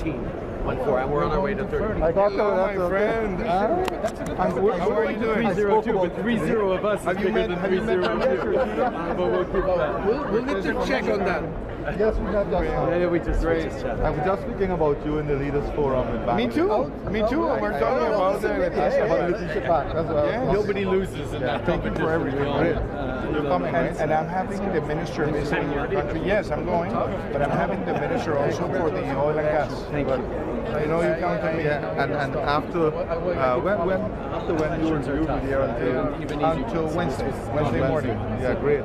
and we're on our way to 30. I got my friend. How are you doing? 302, but 30 of us is bigger than 302. But we'll keep that. We'll need to check on that. Yes, we have just. Yeah, we just chatted. I was just speaking about you in the Leaders Forum in Barbados. Me too. Me too. We're talking about Yeah. Nobody loses in that competition. For everything. You're coming, right? And I'm having the minister visiting your country. Yes, I'm going, but I'm having the minister also for the oil and gas. Thank you. I know you count on me. And after when you will be there until Wednesday morning. Yeah, great.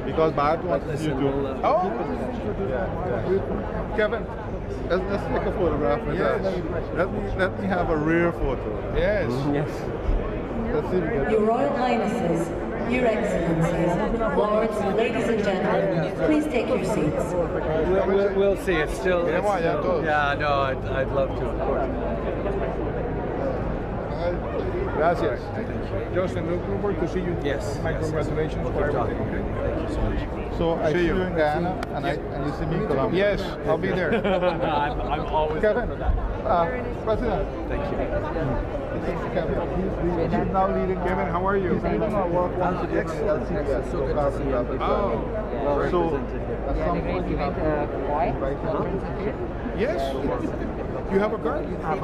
Because Bart wants you to. Oh. Kevin, let's take a photograph with that. Let me have a rear photo. Yes. Yes. Let's see if we get Your Royal Highnesses, Your Excellencies, Lords, ladies and gentlemen, please take your seats. We'll see. It's still. Yeah, no, I'd love to, of course. Gracias. Justin, looking forward to see you. Yes. My congratulations for everything. Thank you so much. So I see you in Guyana, and you see me in Colombia. Yes, I'll be there. I'm always Kevin, there for that. President. Thank you. This is Kevin. He's now leading. Kevin, how are you? He's leading our work once again in LCPS. So good to see you. Oh, so at some point you have to invite him. yes. You have a card? You want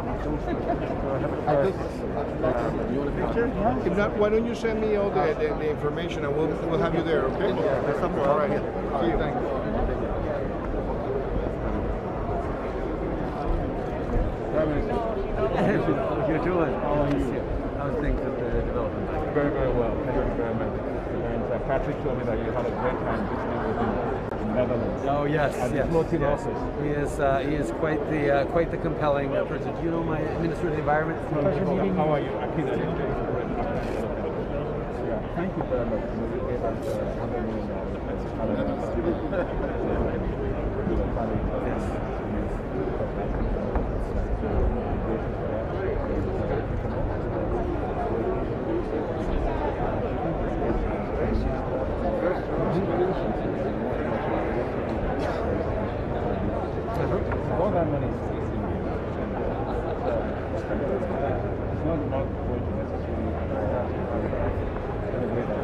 a picture? If not, why don't you send me all the information and we'll have you there, okay? All right. See you. Thank you. How you doing? How are you? How's things at the development? Very, very well. Thank you very much. And Patrick told me that you had a great time visiting with the Netherlands. Oh yes, yes. Floating office. He is quite the compelling person. Do you know my Minister of the Environment? How are you? Thank you very much. More than money. It's not about going to necessarily celebrate that.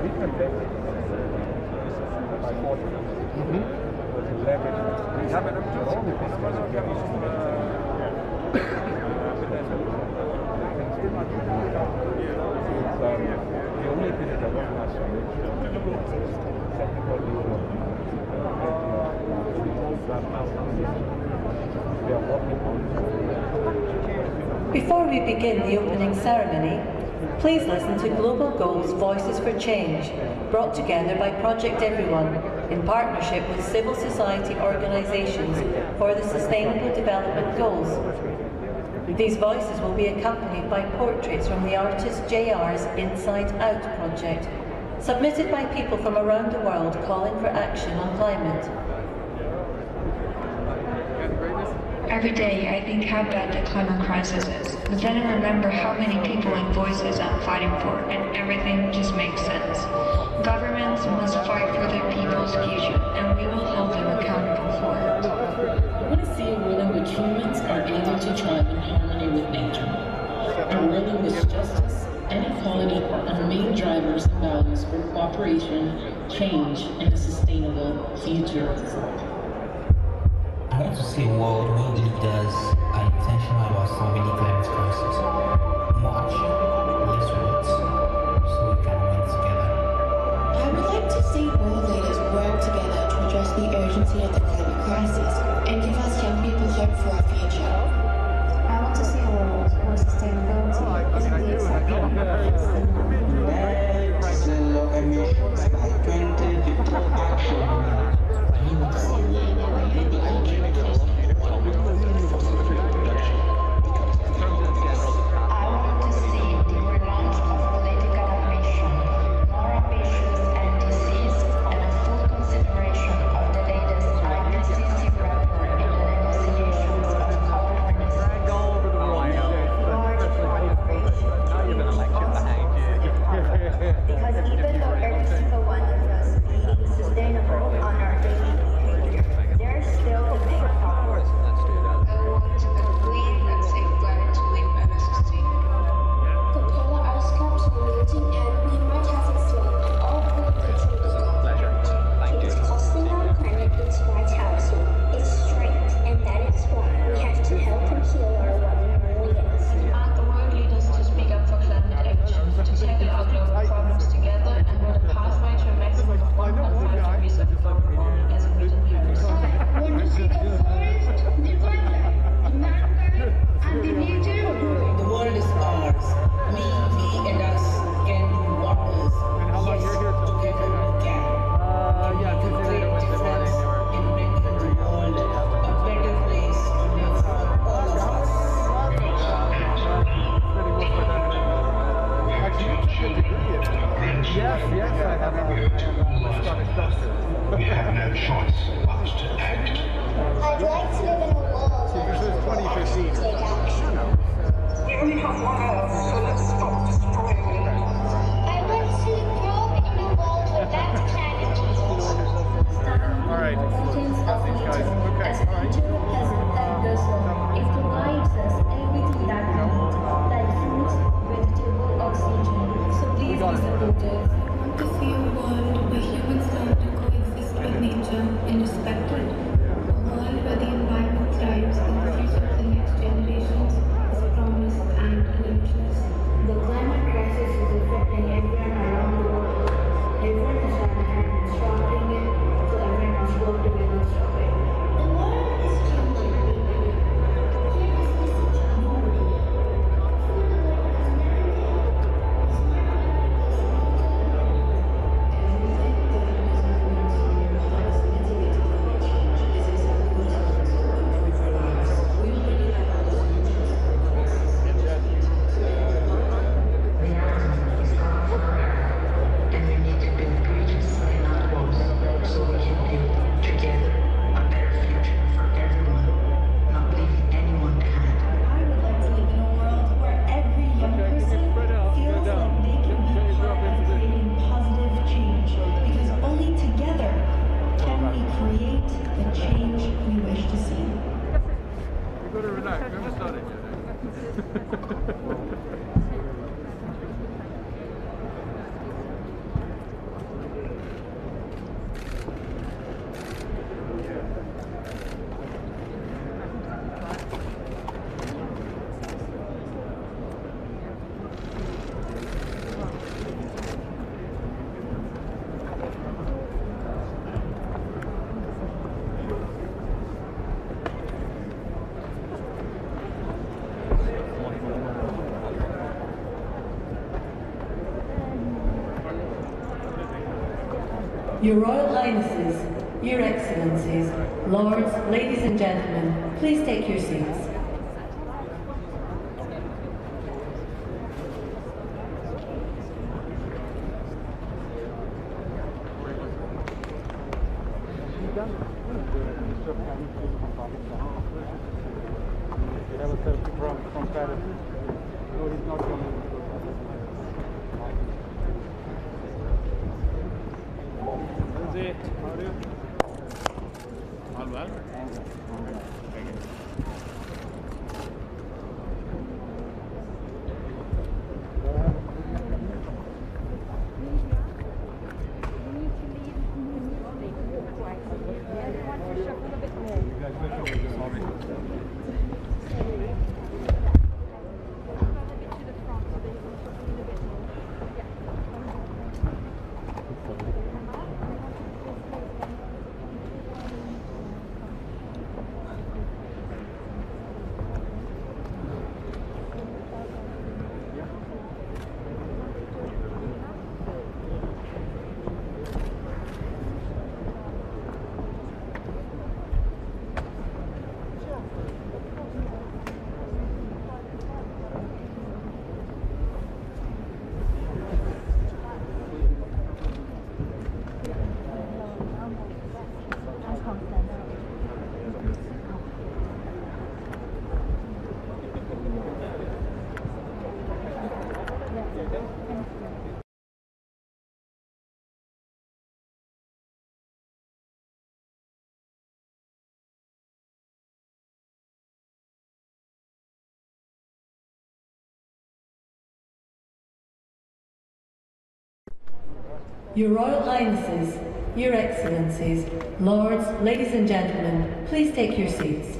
We can take by 40 but to leverage we have all the things that we are used to the only thing that I want us to make technical development. Before we begin the opening ceremony, please listen to Global Goals Voices for Change, brought together by Project Everyone in partnership with civil society organisations for the Sustainable Development Goals. These voices will be accompanied by portraits from the artist JR's Inside Out project, submitted by people from around the world calling for action on climate. Every day I think how bad the climate crisis is, but then I remember how many people and voices I'm fighting for, and everything just makes sense. Governments must fight for their people's future, and we will hold them accountable for it. I want to see a world in which humans are able to thrive in harmony with nature. A world in which justice and equality are main drivers and values for cooperation, change, and a sustainable future. I want to see a world where leaders are intentional about solving the climate crisis. More action, less words, so we can win together. I would like to see world leaders work together to address the urgency of the climate crisis and give us young people hope for our future. I want to see a world where sustainability isn't the exception, it's the norm. Zero emissions by 2050 action. I want to see a world where renewable energy becomes Your Royal Highnesses, Your Excellencies, Lords, ladies and gentlemen, please take your seats. From Paris. No, he's not coming. That's it. How are you? All well? Your Royal Highnesses, Your Excellencies, Lords, ladies and gentlemen, please take your seats.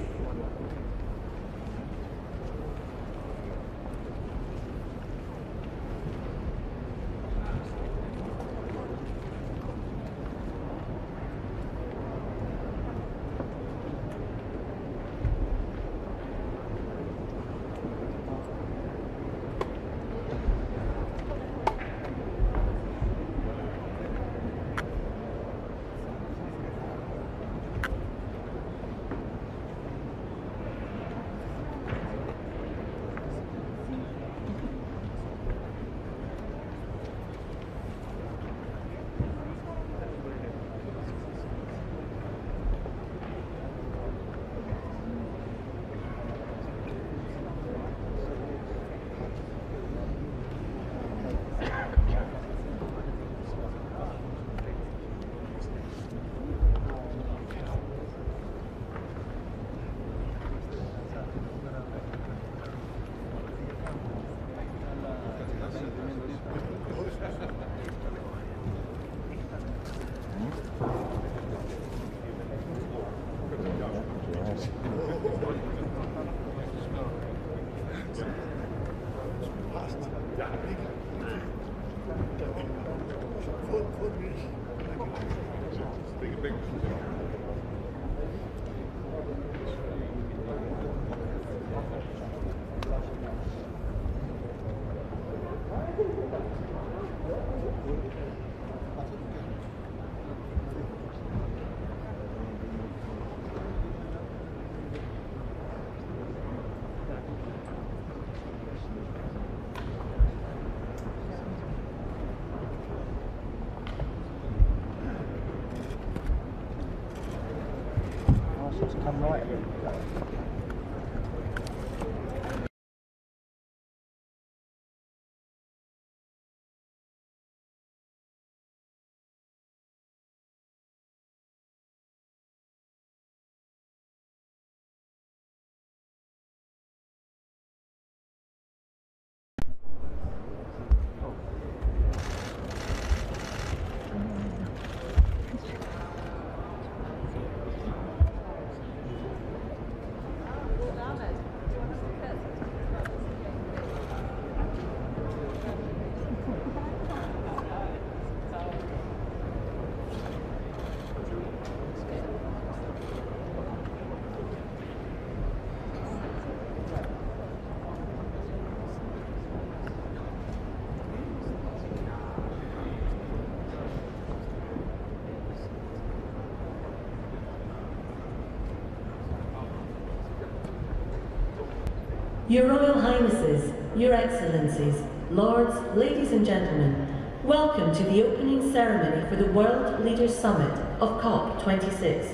Your Royal Highnesses, Your Excellencies, Lords, Ladies and Gentlemen, welcome to the opening ceremony for the World Leaders Summit of COP26.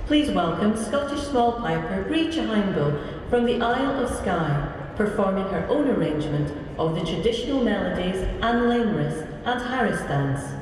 Please welcome Scottish small piper Breacha Heimbo from the Isle of Skye, performing her own arrangement of the traditional melodies An Lainris and Harris dance.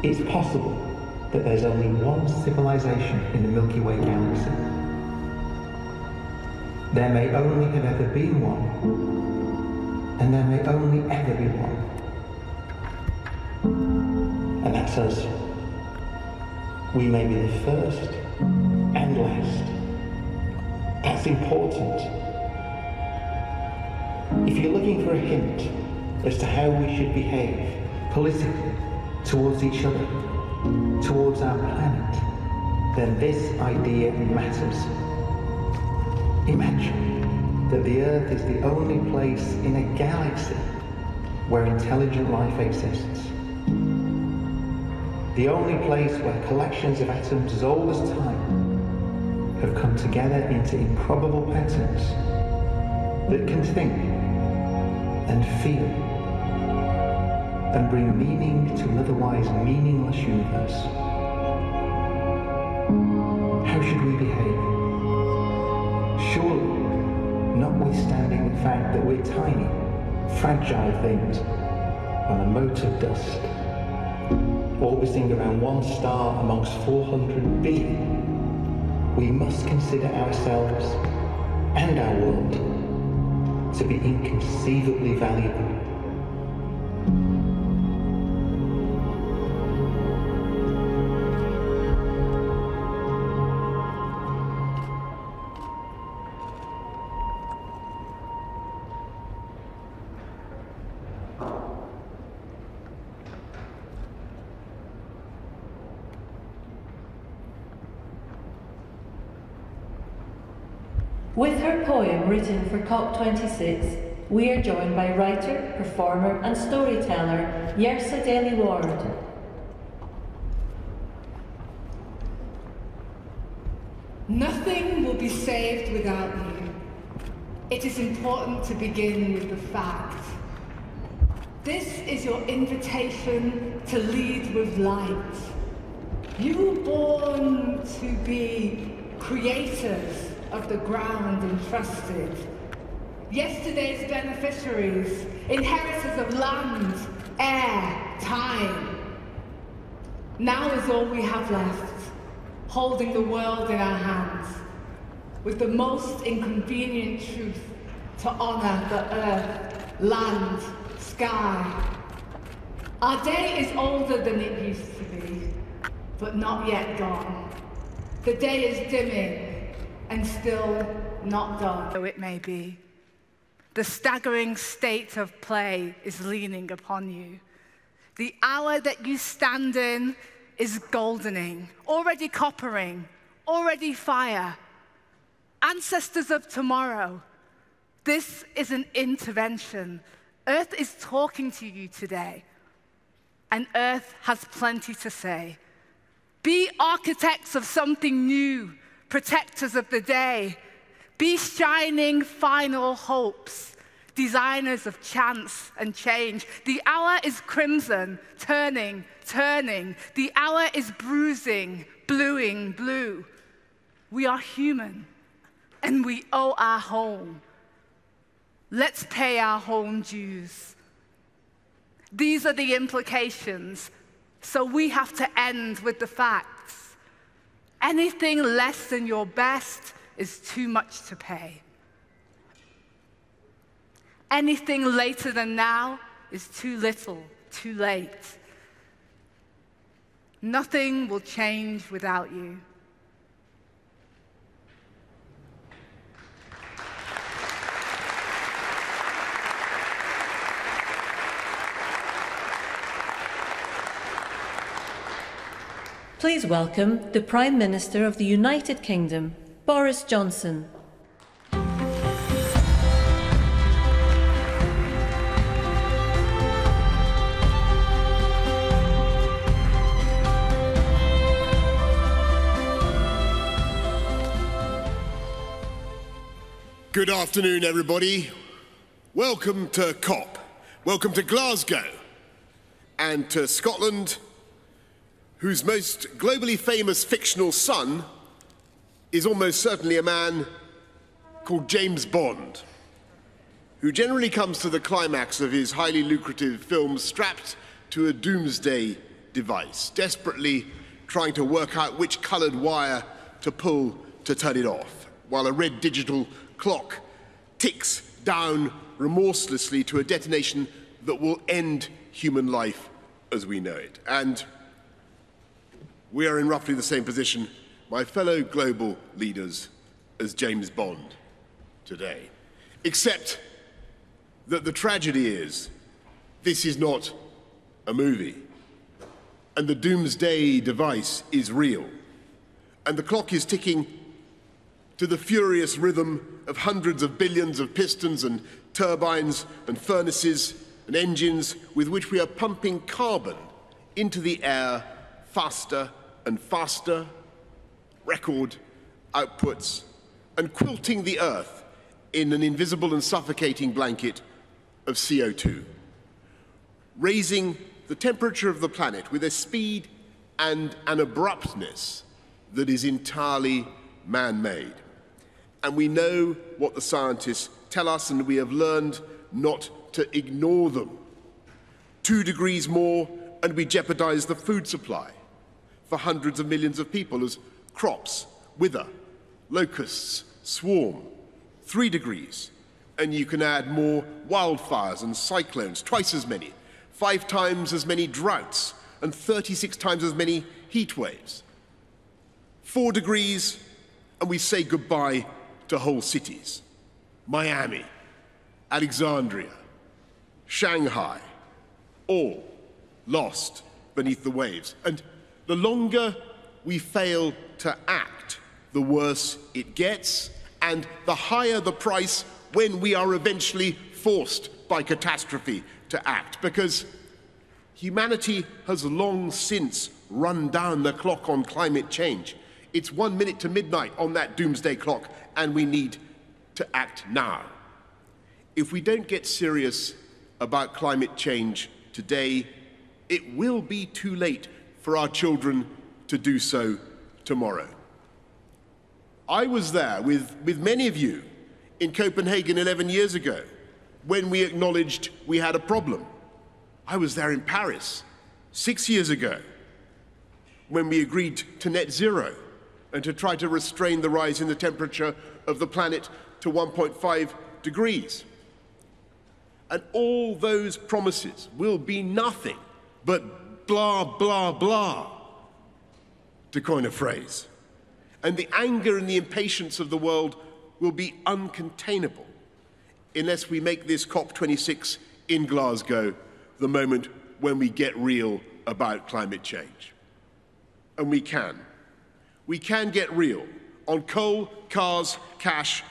It's possible that there's only one civilization in the Milky Way galaxy. There may only have ever been one, and there may only ever be one. And that's us. We may be the first and last. That's important. If you're looking for a hint as to how we should behave politically, towards each other, towards our planet, then this idea matters. Imagine that the Earth is the only place in a galaxy where intelligent life exists. The only place where collections of atoms as old as time have come together into improbable patterns that can think and feel and bring meaning to an otherwise meaningless universe. How should we behave? Surely, notwithstanding the fact that we're tiny, fragile things on a mote of dust, orbiting around one star amongst 400 billion, we must consider ourselves and our world to be inconceivably valuable. With her poem written for COP26, we are joined by writer, performer and storyteller Yersa Daly Ward. Nothing will be saved without you. It is important to begin with the fact. This is your invitation to lead with light. You were born to be creators of the ground entrusted, yesterday's beneficiaries, inheritors of land, air, time. Now is all we have left, holding the world in our hands, with the most inconvenient truth to honor the earth, land, sky. Our day is older than it used to be, but not yet gone. The day is dimming and still not done. Though it may be, the staggering state of play is leaning upon you. The hour that you stand in is goldening, already coppering, already fire. Ancestors of tomorrow, this is an intervention. Earth is talking to you today, and Earth has plenty to say. Be architects of something new, protectors of the day. Be shining final hopes, designers of chance and change. The hour is crimson, turning, turning. The hour is bruising, bluing, blue. We are human, and we owe our home. Let's pay our home dues. These are the implications, so we have to end with the facts. Anything less than your best is too much to pay. Anything later than now is too little, too late. Nothing will change without you. Please welcome the Prime Minister of the United Kingdom, Boris Johnson. Good afternoon, everybody. Welcome to COP. Welcome to Glasgow and to Scotland, whose most globally famous fictional son is almost certainly a man called James Bond, who generally comes to the climax of his highly lucrative films strapped to a doomsday device, desperately trying to work out which coloured wire to pull to turn it off, while a red digital clock ticks down remorselessly to a detonation that will end human life as we know it. And we are in roughly the same position, my fellow global leaders, as James Bond today. Except that the tragedy is, this is not a movie. And the doomsday device is real. And the clock is ticking to the furious rhythm of hundreds of billions of pistons and turbines and furnaces and engines with which we are pumping carbon into the air faster and faster, record outputs, and quilting the Earth in an invisible and suffocating blanket of CO2, raising the temperature of the planet with a speed and an abruptness that is entirely man-made. And we know what the scientists tell us, and we have learned not to ignore them. 2 degrees more, and we jeopardize the food supply for hundreds of millions of people as crops wither, locusts swarm. 3 degrees, and you can add more wildfires and cyclones, twice as many, 5 times as many droughts, and 36 times as many heat waves. 4 degrees, and we say goodbye to whole cities. Miami, Alexandria, Shanghai, all lost beneath the waves. And the longer we fail to act, the worse it gets, and the higher the price when we are eventually forced by catastrophe to act. Because humanity has long since run down the clock on climate change. It's 1 minute to midnight on that doomsday clock, and we need to act now. If we don't get serious about climate change today, it will be too late for our children to do so tomorrow. I was there with many of you in Copenhagen 11 years ago when we acknowledged we had a problem. I was there in Paris 6 years ago when we agreed to net zero and to try to restrain the rise in the temperature of the planet to 1.5 degrees. And all those promises will be nothing but blah, blah, blah, to coin a phrase. And the anger and the impatience of the world will be uncontainable unless we make this COP26 in Glasgow the moment when we get real about climate change. And we can. We can get real on coal, cars, cash,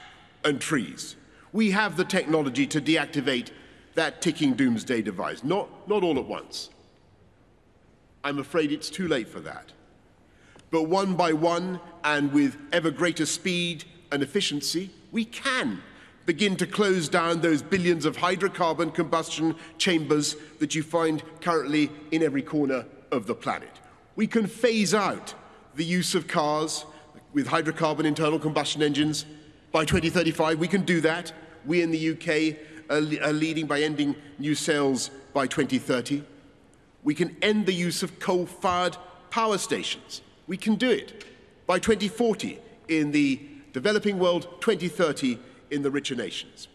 and trees. We have the technology to deactivate that ticking doomsday device, not all at once. I'm afraid it's too late for that. But one by one, and with ever greater speed and efficiency, we can begin to close down those billions of hydrocarbon combustion chambers that you find currently in every corner of the planet. We can phase out the use of cars with hydrocarbon internal combustion engines. By 2035, we can do that. We in the UK are leading by ending new sales by 2030. We can end the use of coal-fired power stations. We can do it by 2040 in the developing world, 2030 in the richer nations.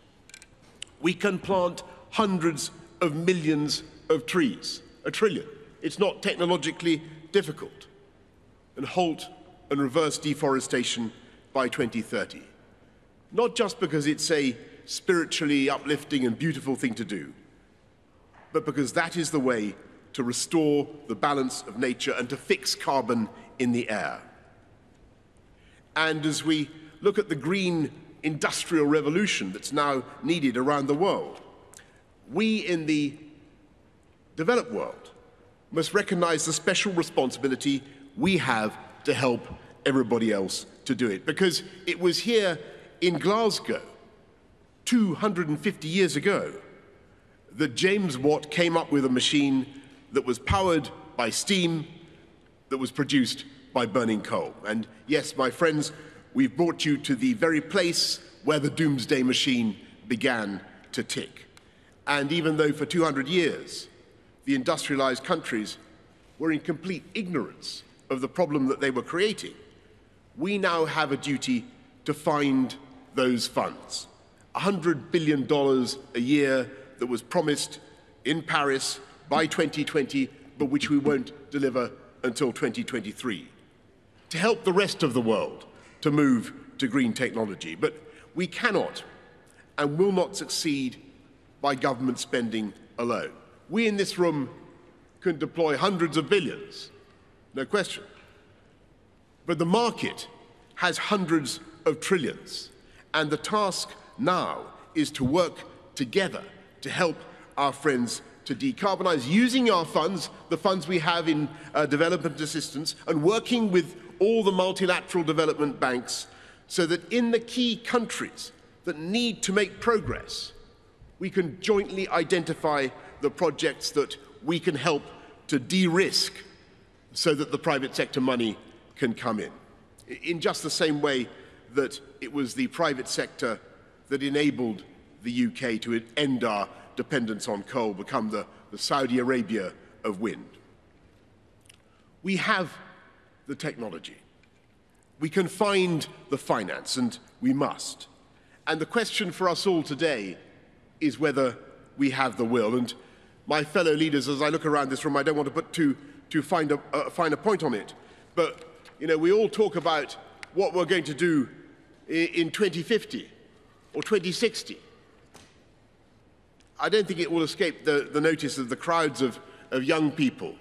We can plant hundreds of millions of trees, 1 trillion. It's not technologically difficult. And halt and reverse deforestation by 2030. Not just because it's a spiritually uplifting and beautiful thing to do, but because that is the way to restore the balance of nature and to fix carbon in the air. And as we look at the green industrial revolution that's now needed around the world, we in the developed world must recognize the special responsibility we have to help everybody else to do it. Because it was here in Glasgow 250 years ago that James Watt came up with a machine that was powered by steam, that was produced by burning coal. And yes, my friends, we've brought you to the very place where the doomsday machine began to tick. And even though for 200 years the industrialized countries were in complete ignorance of the problem that they were creating, we now have a duty to find those funds. $100 billion a year that was promised in Paris by 2020, but which we won't deliver until 2023, to help the rest of the world to move to green technology. But we cannot and will not succeed by government spending alone. We in this room can deploy hundreds of billions, no question. But the market has hundreds of trillions, and the task now is to work together to help our friends to decarbonize, using our funds, the funds we have in development assistance, and working with all the multilateral development banks so that in the key countries that need to make progress, we can jointly identify the projects that we can help to de-risk so that the private sector money can come in just the same way that it was the private sector that enabled the UK to end our dependence on coal, become the Saudi Arabia of wind. We have the technology. We can find the finance, and we must. And the question for us all today is whether we have the will. And my fellow leaders, as I look around this room, I don't want to put too fine a point on it, but you know, we all talk about what we're going to do in 2050 or 2060. I don't think it will escape the notice of the crowds of young people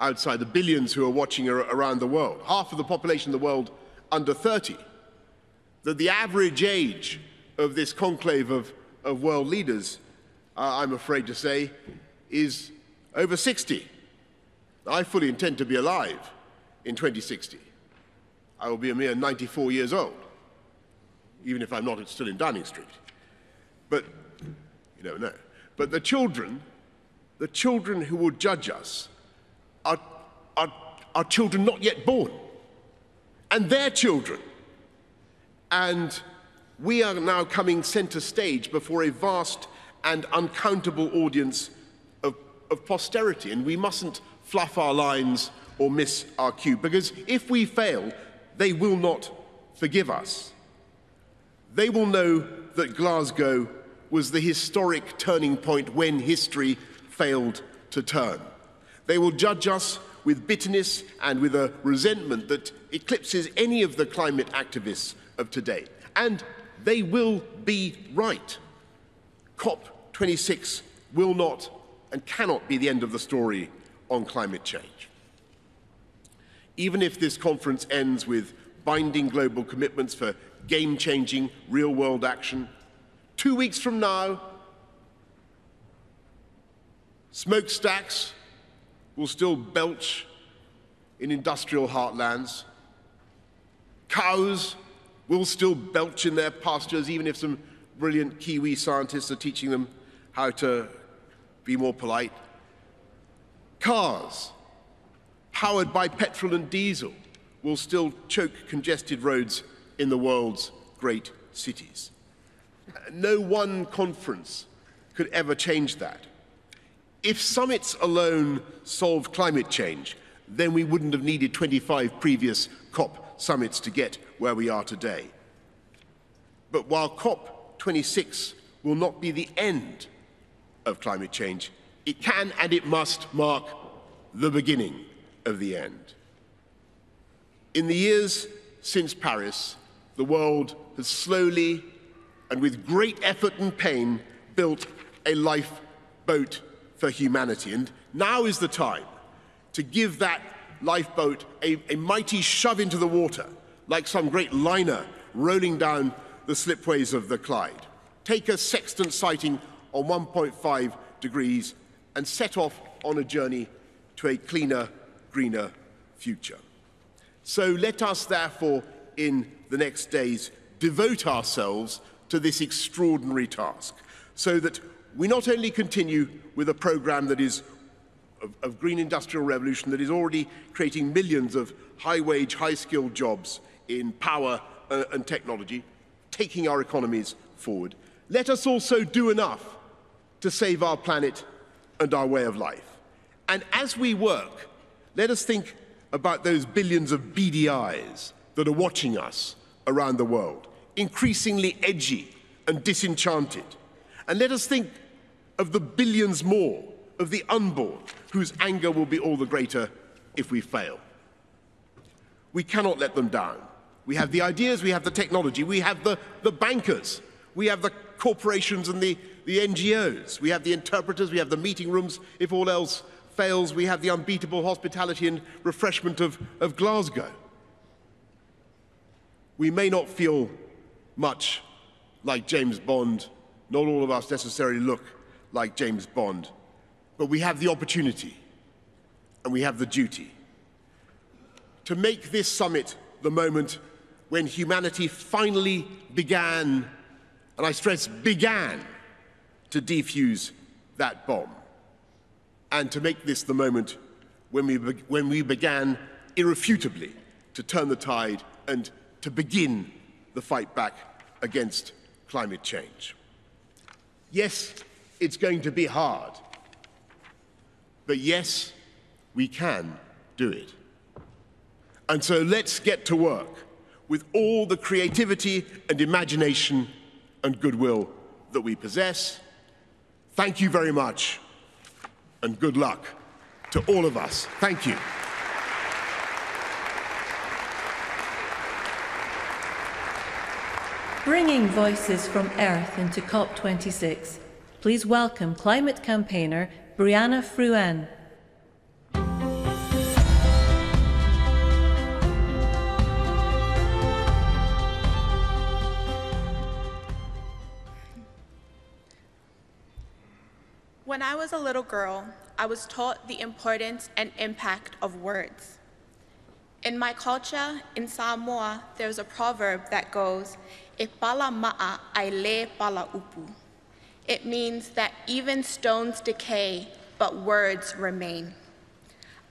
outside, the billions who are watching around the world, half of the population of the world under 30, that the average age of this conclave of world leaders, I'm afraid to say, is over 60. I fully intend to be alive in 2060. I will be a mere 94 years old, even if I'm not still in Downing Street. But you never know. But the children who will judge us are children not yet born. And their children And we are now coming centre stage before a vast and uncountable audience of posterity, and we mustn't fluff our lines or miss our cue, because if we fail, they will not forgive us. They will know that Glasgow was the historic turning point when history failed to turn. They will judge us with bitterness and with a resentment that eclipses any of the climate activists of today. And they will be right. COP26 will not and cannot be the end of the story on climate change. Even if this conference ends with binding global commitments for game-changing, real-world action, 2 weeks from now, smokestacks will still belch in industrial heartlands. Cows will still belch in their pastures, even if some brilliant Kiwi scientists are teaching them how to be more polite. Cars, powered by petrol and diesel, will still choke congested roads in the world's great cities. No one conference could ever change that. If summits alone solved climate change, then we wouldn't have needed 25 previous COP summits to get where we are today. But while COP26 will not be the end of climate change, it can and it must mark the beginning of the end. In the years since Paris, the world has slowly and with great effort and pain built a lifeboat for humanity. And now is the time to give that lifeboat a mighty shove into the water, like some great liner rolling down the slipways of the Clyde. Take a sextant sighting on 1.5 degrees and set off on a journey to a cleaner, greener future. So let us therefore, in the next days, devote ourselves to this extraordinary task, so that we not only continue with a programme that is of green industrial revolution that is already creating millions of high-wage, high-skilled jobs in power and technology, taking our economies forward. Let us also do enough to save our planet and our way of life. And as we work, let us think about those billions of beady eyes that are watching us around the world, increasingly edgy and disenchanted. And let us think of the billions more of the unborn, whose anger will be all the greater if we fail. We cannot let them down. We have the ideas, we have the technology, we have the bankers, we have the corporations and the NGOs, we have the interpreters, we have the meeting rooms. If all else fails, we have the unbeatable hospitality and refreshment of Glasgow. We may not feel much like James Bond, not all of us necessarily look like James Bond, but we have the opportunity and we have the duty to make this summit the moment when humanity finally began, and I stress began, to defuse that bomb, and to make this the moment when we began irrefutably to turn the tide and to begin the fight back against climate change. Yes, it's going to be hard, but yes, we can do it. And so let's get to work with all the creativity and imagination and goodwill that we possess. Thank you very much, and good luck to all of us. Thank you. Bringing voices from Earth into COP26, please welcome climate campaigner Brianna Fruin. When I was a little girl, I was taught the importance and impact of words. In my culture, in Samoa, there's a proverb that goes, "E pala ma'a ai le pala upu." It means that even stones decay, but words remain.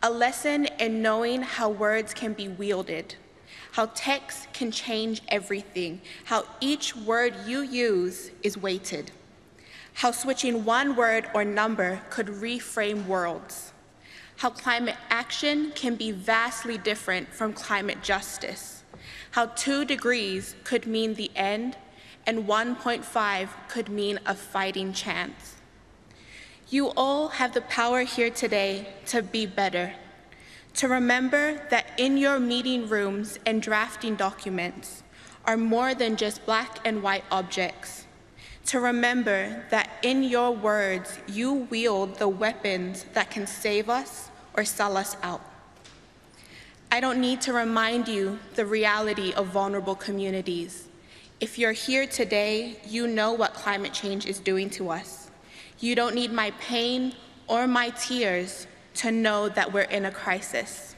A lesson in knowing how words can be wielded, how text can change everything, how each word you use is weighted, how switching one word or number could reframe worlds, how climate action can be vastly different from climate justice, how 2 degrees could mean the end and 1.5 could mean a fighting chance. You all have the power here today to be better, to remember that in your meeting rooms and drafting documents are more than just black and white objects, to remember that in your words you wield the weapons that can save us or sell us out. I don't need to remind you the reality of vulnerable communities. If you're here today, you know what climate change is doing to us. You don't need my pain or my tears to know that we're in a crisis.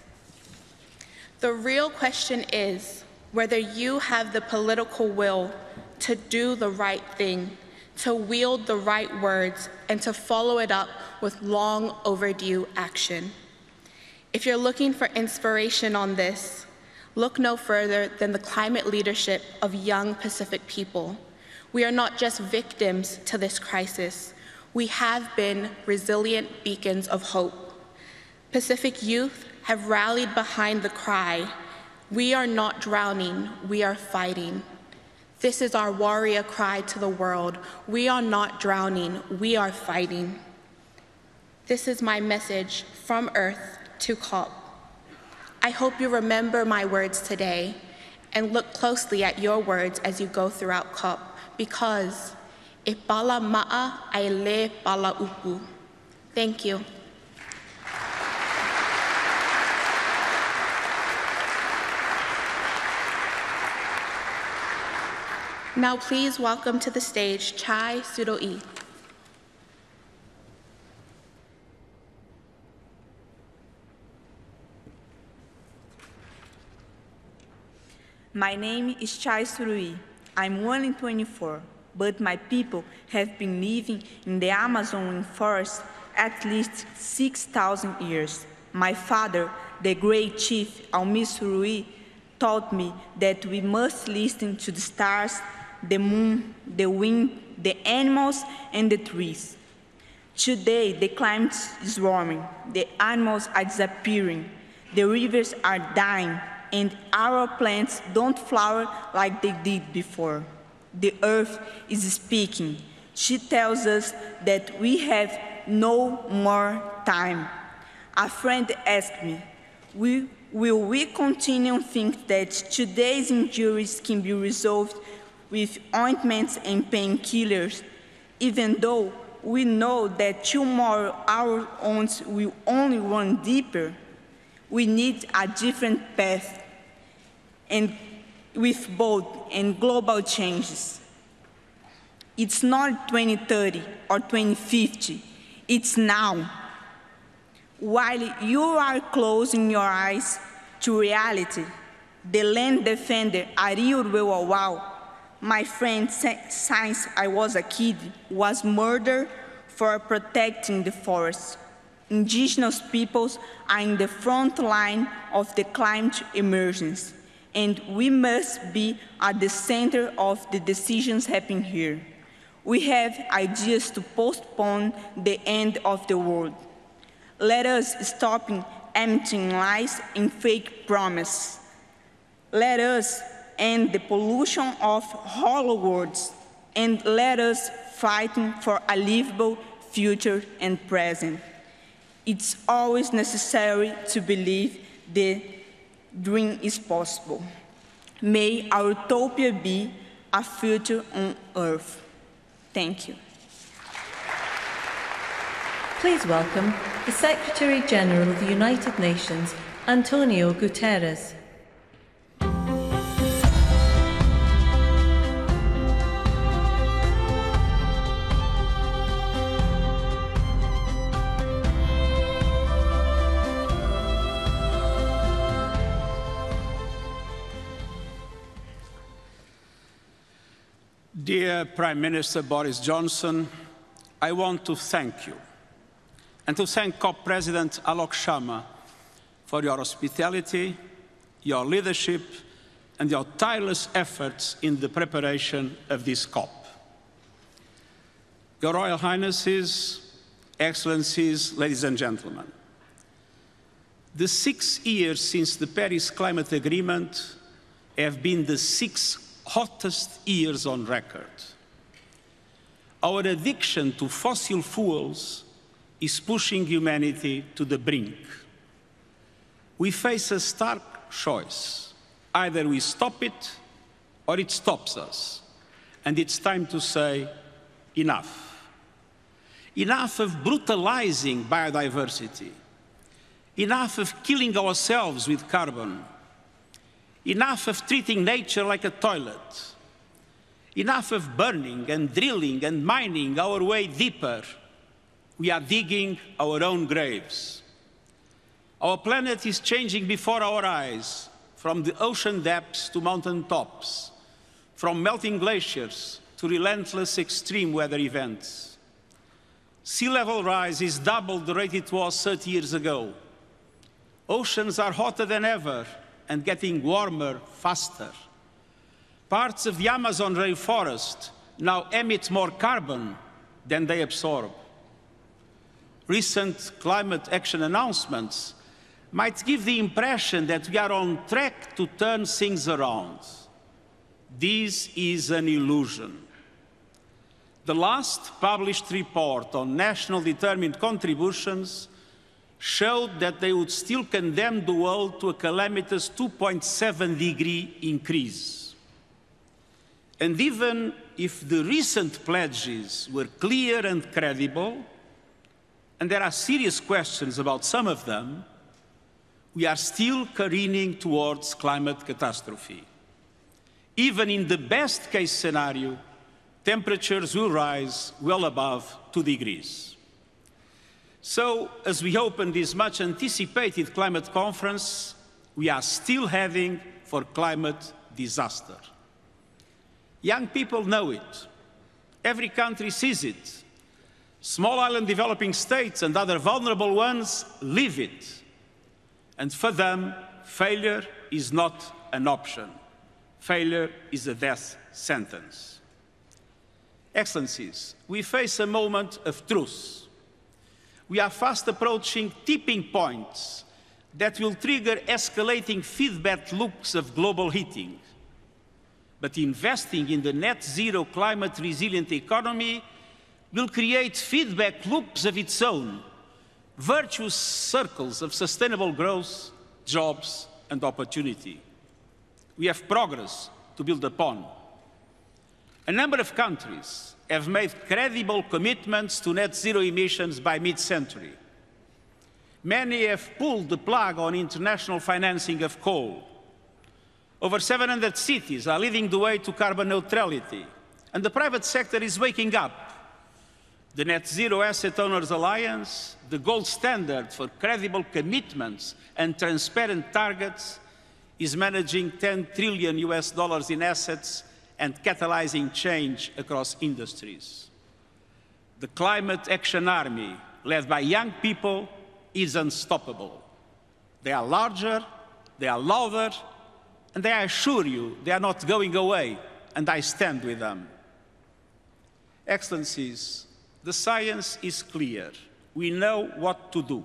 The real question is whether you have the political will to do the right thing, to wield the right words, and to follow it up with long overdue action. If you're looking for inspiration on this, look no further than the climate leadership of young Pacific people. We are not just victims to this crisis. We have been resilient beacons of hope. Pacific youth have rallied behind the cry, "We are not drowning, we are fighting." This is our warrior cry to the world. We are not drowning, we are fighting. This is my message from Earth to COP. I hope you remember my words today and look closely at your words as you go throughout COP, because e pala ma'a ai le pala upu. Thank you. Now please welcome to the stage Chai Sudoi. My name is Chai Surui. I'm 1 in 24, but my people have been living in the Amazon forest at least 6,000 years. My father, the great chief Almi Surui, taught me that we must listen to the stars, the moon, the wind, the animals, and the trees. Today, the climate is warming, the animals are disappearing, the rivers are dying, and our plants don't flower like they did before. The earth is speaking. She tells us that we have no more time. A friend asked me, will we continue to think that today's injuries can be resolved with ointments and painkillers, even though we know that tomorrow our wounds will only run deeper? We need a different path, and with bold and global changes. It's not 2030 or 2050, it's now. While you are closing your eyes to reality, the land defender Ariel Wewawau, my friend since I was a kid, was murdered for protecting the forest. Indigenous peoples are in the front line of the climate emergency, and we must be at the center of the decisions happening here. We have ideas to postpone the end of the world. Let us stop emptying lies and fake promises. Let us end the pollution of hollow words, and let us fight for a livable future and present. It's always necessary to believe the dream is possible. May our utopia be a future on Earth. Thank you. Please welcome the Secretary General of the United Nations, Antonio Guterres. Dear Prime Minister Boris Johnson, I want to thank you and to thank COP President Alok Sharma for your hospitality, your leadership, and your tireless efforts in the preparation of this COP. Your Royal Highnesses, Excellencies, ladies and gentlemen, the 6 years since the Paris Climate Agreement have been the 6 hottest years on record. Our addiction to fossil fuels is pushing humanity to the brink. We face a stark choice. Either we stop it or it stops us. And it's time to say enough. Enough of brutalizing biodiversity. Enough of killing ourselves with carbon. Enough of treating nature like a toilet. Enough of burning and drilling and mining our way deeper. We are digging our own graves. Our planet is changing before our eyes, from the ocean depths to mountain tops, from melting glaciers to relentless extreme weather events. Sea level rise is double the rate it was 30 years ago. Oceans are hotter than ever and getting warmer faster. Parts of the Amazon rainforest now emit more carbon than they absorb. Recent climate action announcements might give the impression that we are on track to turn things around. This is an illusion. The last published report on national determined contributions showed that they would still condemn the world to a calamitous 2.7-degree increase. And even if the recent pledges were clear and credible, and there are serious questions about some of them, we are still careening towards climate catastrophe. Even in the best-case scenario, temperatures will rise well above 2 degrees. So, as we open this much-anticipated climate conference, we are still heading for climate disaster. Young people know it. Every country sees it. Small island developing states and other vulnerable ones live it. And for them, failure is not an option. Failure is a death sentence. Excellencies, we face a moment of truth. We are fast approaching tipping points that will trigger escalating feedback loops of global heating. But investing in the net zero climate resilient economy will create feedback loops of its own, virtuous circles of sustainable growth, jobs, and opportunity. We have progress to build upon. A number of countries have made credible commitments to net zero emissions by mid-century. Many have pulled the plug on international financing of coal. Over 700 cities are leading the way to carbon neutrality, and the private sector is waking up. The Net Zero Asset Owners Alliance, the gold standard for credible commitments and transparent targets, is managing $10 trillion in assets and catalyzing change across industries. The Climate Action Army, led by young people, is unstoppable. They are larger, they are louder, and I assure you, they are not going away, and I stand with them. Excellencies, the science is clear. We know what to do.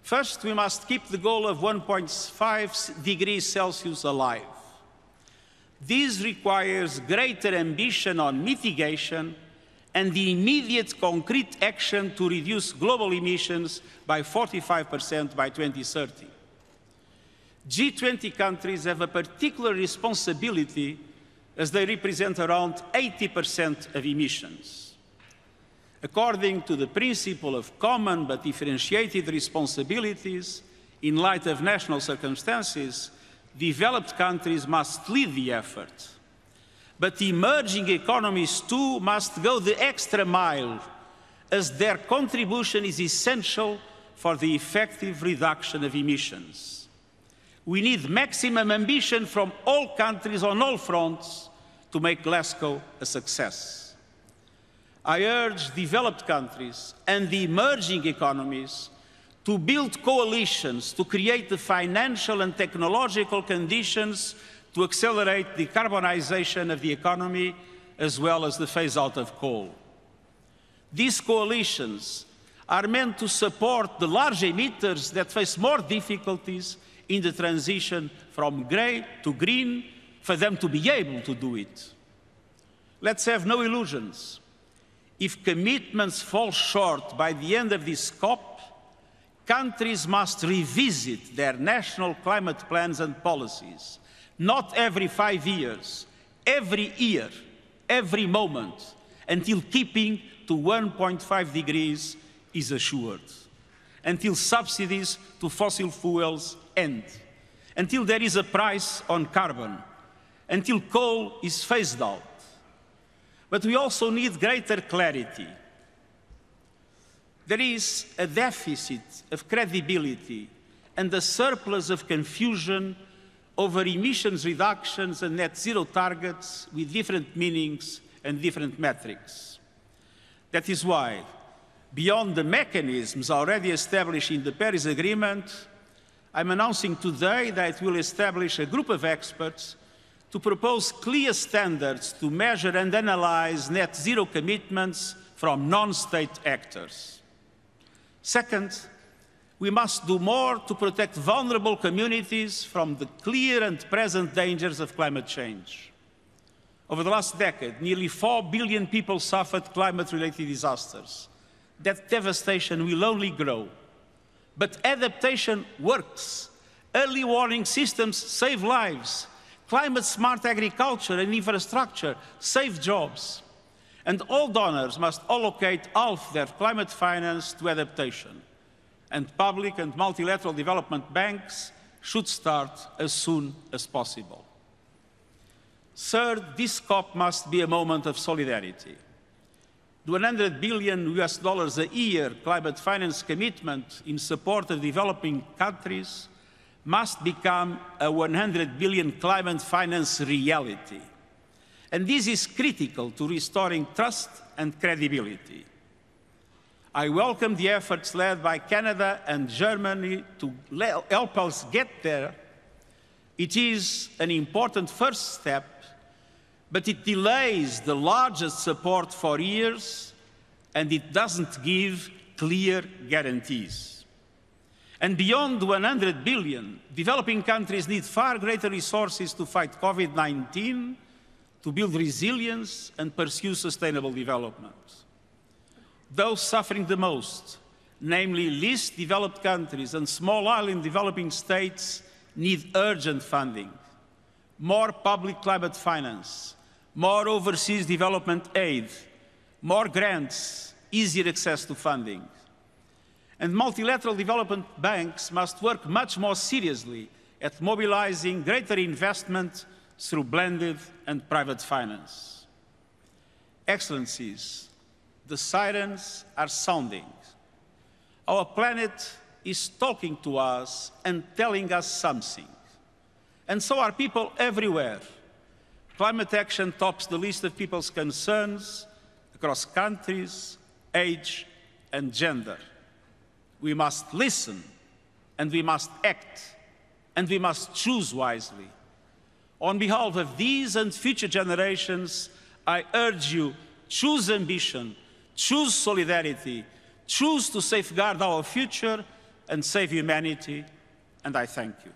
First, we must keep the goal of 1.5 degrees Celsius alive. This requires greater ambition on mitigation and the immediate concrete action to reduce global emissions by 45% by 2030. G20 countries have a particular responsibility as they represent around 80% of emissions. According to the principle of common but differentiated responsibilities, in light of national circumstances, developed countries must lead the effort. But emerging economies too must go the extra mile, as their contribution is essential for the effective reduction of emissions. We need maximum ambition from all countries on all fronts to make Glasgow a success. I urge developed countries and the emerging economies to build coalitions to create the financial and technological conditions to accelerate the decarbonization of the economy as well as the phase-out of coal. These coalitions are meant to support the large emitters that face more difficulties in the transition from grey to green, for them to be able to do it. Let's have no illusions. If commitments fall short by the end of this COP, countries must revisit their national climate plans and policies, not every 5 years, every year, every moment, until keeping to 1.5 degrees is assured, until subsidies to fossil fuels end, until there is a price on carbon, until coal is phased out. But we also need greater clarity. There is a deficit of credibility and a surplus of confusion over emissions reductions and net zero targets with different meanings and different metrics. That is why, beyond the mechanisms already established in the Paris Agreement, I'm announcing today that we'll establish a group of experts to propose clear standards to measure and analyze net zero commitments from non-state actors. Second, we must do more to protect vulnerable communities from the clear and present dangers of climate change. Over the last decade, nearly 4 billion people suffered climate-related disasters. That devastation will only grow. But adaptation works. Early warning systems save lives. Climate-smart agriculture and infrastructure save jobs. And all donors must allocate half their climate finance to adaptation. And public and multilateral development banks should start as soon as possible. Third, this COP must be a moment of solidarity. The $100 billion a year climate finance commitment in support of developing countries must become a 100 billion climate finance reality. And this is critical to restoring trust and credibility. I welcome the efforts led by Canada and Germany to help us get there. It is an important first step, but it delays the largest support for years, and it doesn't give clear guarantees. And beyond the 100 billion, developing countries need far greater resources to fight COVID-19, to build resilience and pursue sustainable development. Those suffering the most, namely least developed countries and small island developing states, need urgent funding, more public climate finance, more overseas development aid, more grants, easier access to funding. And multilateral development banks must work much more seriously at mobilizing greater investment through blended and private finance. Excellencies, the sirens are sounding. Our planet is talking to us and telling us something. And so are people everywhere. Climate action tops the list of people's concerns across countries, age, and gender. We must listen, and we must act, and we must choose wisely. On behalf of these and future generations, I urge you, choose ambition, choose solidarity, choose to safeguard our future and save humanity, and I thank you.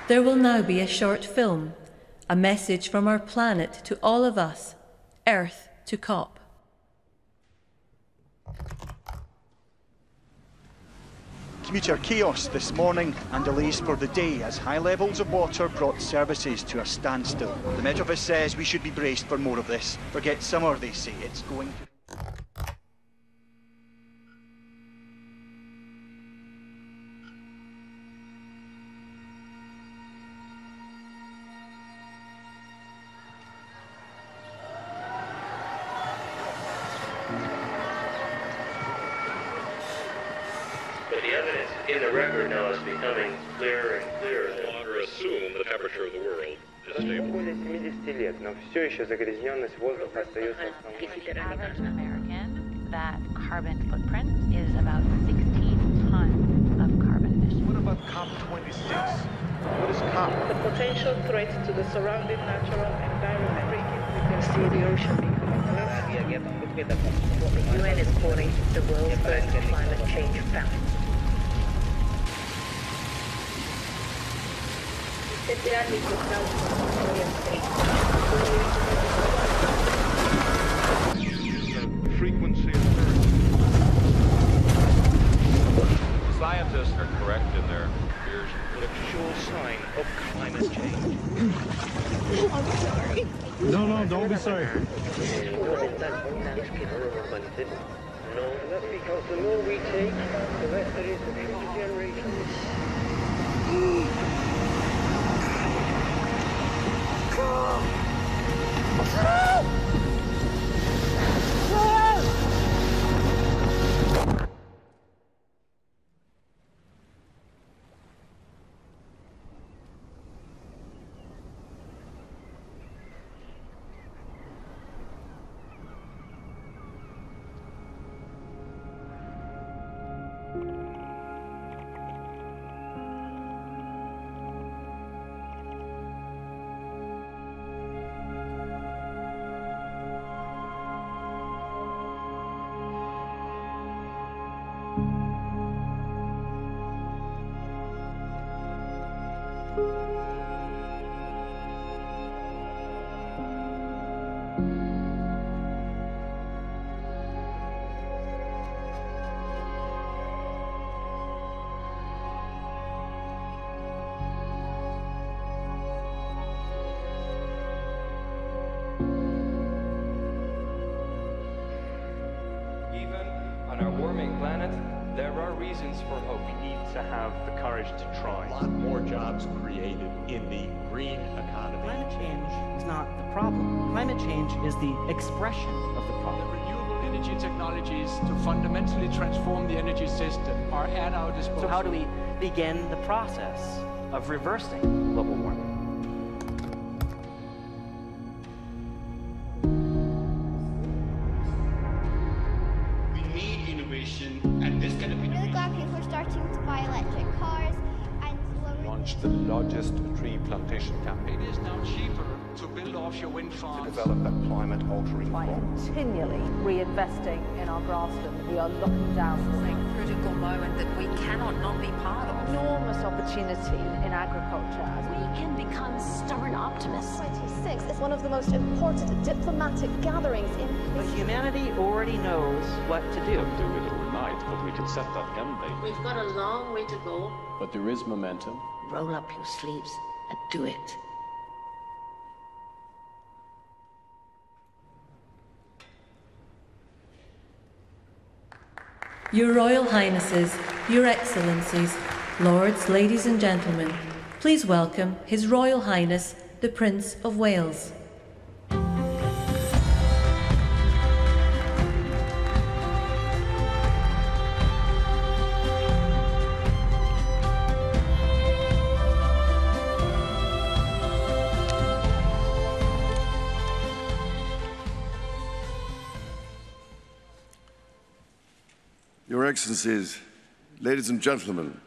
There will now be a short film, a message from our planet to all of us, Earth to COP. Commuter chaos this morning and delays for the day as high levels of water brought services to a standstill. The Met Office says we should be braced for more of this. Forget summer, they say. It's going to... But the evidence in the record now is becoming clearer and clearer. No longer assume the temperature of the world is stable. Более 70 лет, но все еще загрязненность воздуха остается основной. If you could average an American that carbon footprint is about 16 tons of carbon emissions. What about COP26? What is COP? The potential threat to the surrounding natural environment. We can see the ocean becoming less. The UN is calling the world's first climate change famine. The frequency of Earth. Scientists are correct in their fears. A sure sign of climate change. I'm sorry. No, don't be sorry. No, that's because the more we take, the less there is for future generations. On our warming planet, there are reasons for hope. We need to have the courage to try. A lot more jobs created in the green economy. Climate change is not the problem. Climate change is the expression of the problem. The renewable energy technologies to fundamentally transform the energy system are at our disposal. So how do we begin the process of reversing global warming? And this kind of Really glad people are starting to buy electric cars and launched the largest tree plantation campaign. It is now cheaper to build offshore wind farms. To develop a climate-altering by continually reinvesting in our grasslands. We are looking down a critical moment that we cannot not be part of. Enormous opportunity in agriculture. We can become stubborn optimists. COP26 is one of the most important diplomatic gatherings in history. But humanity already knows what to do. We do it overnight, but we can set that end date. We've got a long way to go. But there is momentum. Roll up your sleeves and do it. Your Royal Highnesses, Your Excellencies, Lords, Ladies and Gentlemen, please welcome His Royal Highness, the Prince of Wales. Your Excellencies, ladies and gentlemen,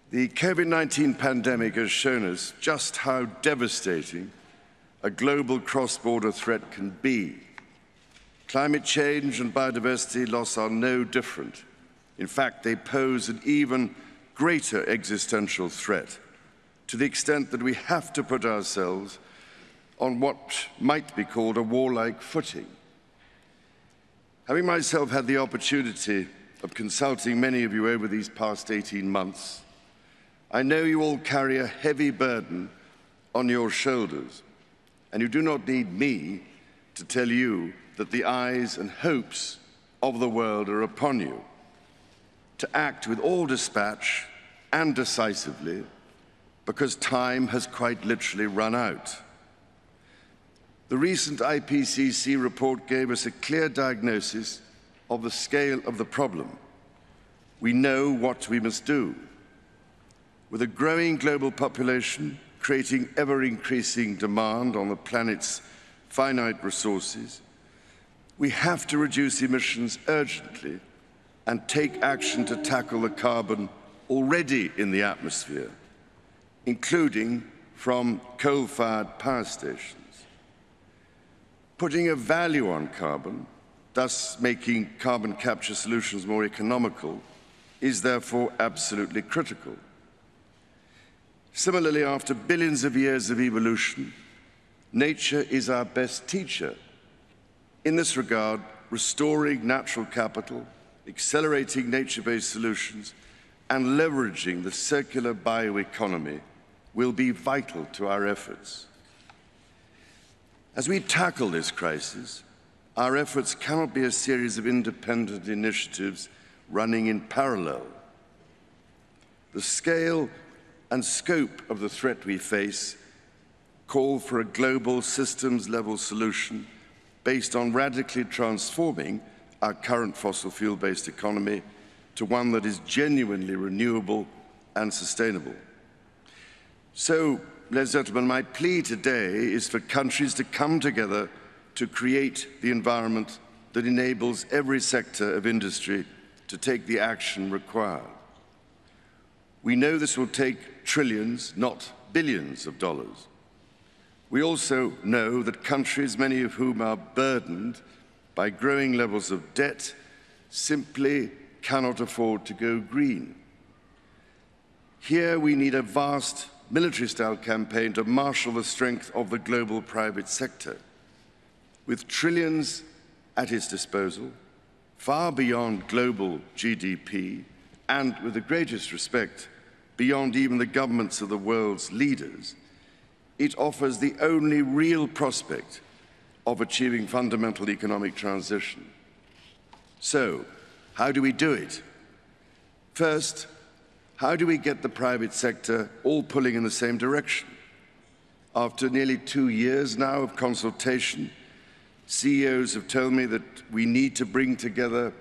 the COVID-19 pandemic has shown us just how devastating a global cross-border threat can be. Climate change and biodiversity loss are no different. In fact, they pose an even greater existential threat, to the extent that we have to put ourselves on what might be called a warlike footing. Having myself had the opportunity of consulting many of you over these past 18 months, I know you all carry a heavy burden on your shoulders, and you do not need me to tell you that the eyes and hopes of the world are upon you, to act with all dispatch and decisively, because time has quite literally run out. The recent IPCC report gave us a clear diagnosis of the scale of the problem. We know what we must do. With a growing global population creating ever-increasing demand on the planet's finite resources, We have to reduce emissions urgently and take action to tackle the carbon already in the atmosphere, including from coal-fired power stations. Putting a value on carbon, thus making carbon capture solutions more economical, is therefore absolutely critical. Similarly, after billions of years of evolution, nature is our best teacher. In this regard, restoring natural capital, accelerating nature-based solutions, and leveraging the circular bioeconomy will be vital to our efforts. As we tackle this crisis, our efforts cannot be a series of independent initiatives running in parallel. The scale and scope of the threat we face call for a global systems-level solution based on radically transforming our current fossil fuel-based economy to one that is genuinely renewable and sustainable. So, ladies and gentlemen, my plea today is for countries to come together to create the environment that enables every sector of industry to take the action required. We know this will take trillions, not billions of dollars. We also know that countries, many of whom are burdened by growing levels of debt, simply cannot afford to go green. Here we need a vast military-style campaign to marshal the strength of the global private sector. With trillions at its disposal, far beyond global GDP, and with the greatest respect, beyond even the governments of the world's leaders, it offers the only real prospect of achieving fundamental economic transition. So, how do we do it? First, how do we get the private sector all pulling in the same direction? After nearly 2 years now of consultation, CEOs have told me that we need to bring together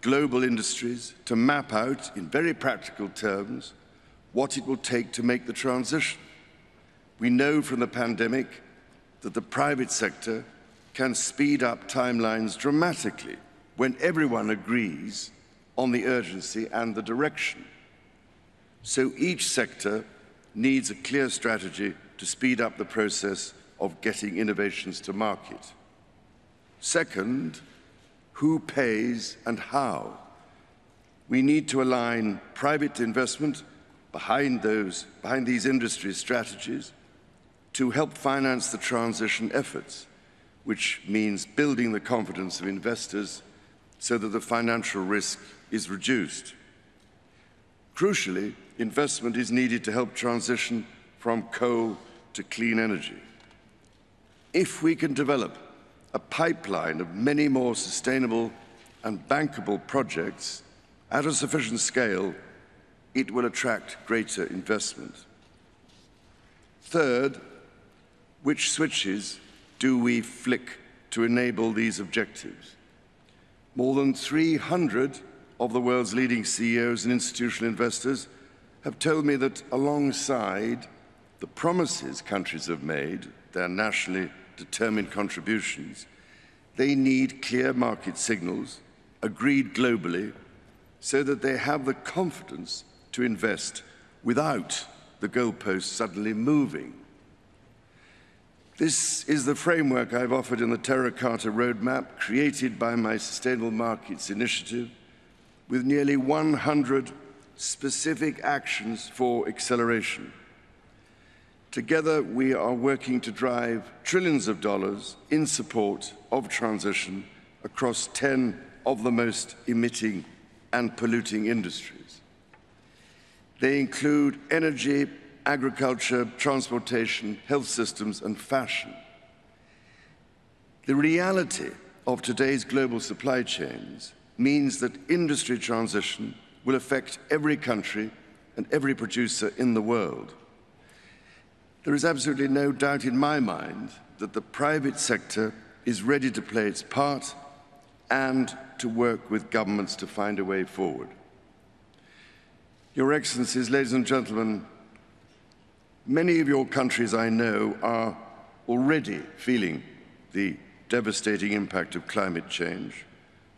global industries to map out, in very practical terms, what it will take to make the transition. We know from the pandemic that the private sector can speed up timelines dramatically when everyone agrees on the urgency and the direction. So each sector needs a clear strategy to speed up the process of getting innovations to market. Second, who pays and how? We need to align private investment behind these industry strategies to help finance the transition efforts, which means building the confidence of investors so that the financial risk is reduced. Crucially, investment is needed to help transition from coal to clean energy. If we can develop a pipeline of many more sustainable and bankable projects at a sufficient scale, it will attract greater investment. Third, which switches do we flick to enable these objectives? More than 300 of the world's leading CEOs and institutional investors have told me that alongside the promises countries have made, their nationally determined contributions, they need clear market signals, agreed globally, so that they have the confidence to invest without the goalposts suddenly moving. This is the framework I've offered in the Terracotta Roadmap, created by my Sustainable Markets Initiative, with nearly 100 specific actions for acceleration. Together, we are working to drive trillions of dollars in support of transition across 10 of the most emitting and polluting industries. They include energy, agriculture, transportation, health systems, and fashion. The reality of today's global supply chains means that industry transition will affect every country and every producer in the world. There is absolutely no doubt in my mind that the private sector is ready to play its part and to work with governments to find a way forward. Your Excellencies, ladies and gentlemen, many of your countries, I know, are already feeling the devastating impact of climate change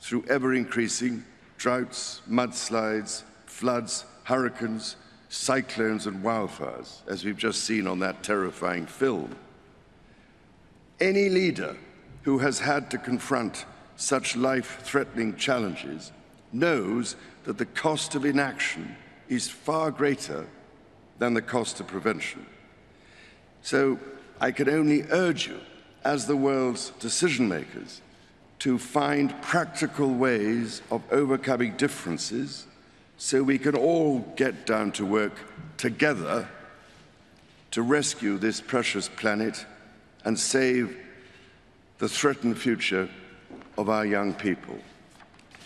through ever-increasing droughts, mudslides, floods, hurricanes, cyclones and wildfires, as we've just seen on that terrifying film. Any leader who has had to confront such life-threatening challenges knows that the cost of inaction is far greater than the cost of prevention. So I can only urge you, as the world's decision makers, to find practical ways of overcoming differences so we can all get down to work together to rescue this precious planet and save the threatened future of our young people.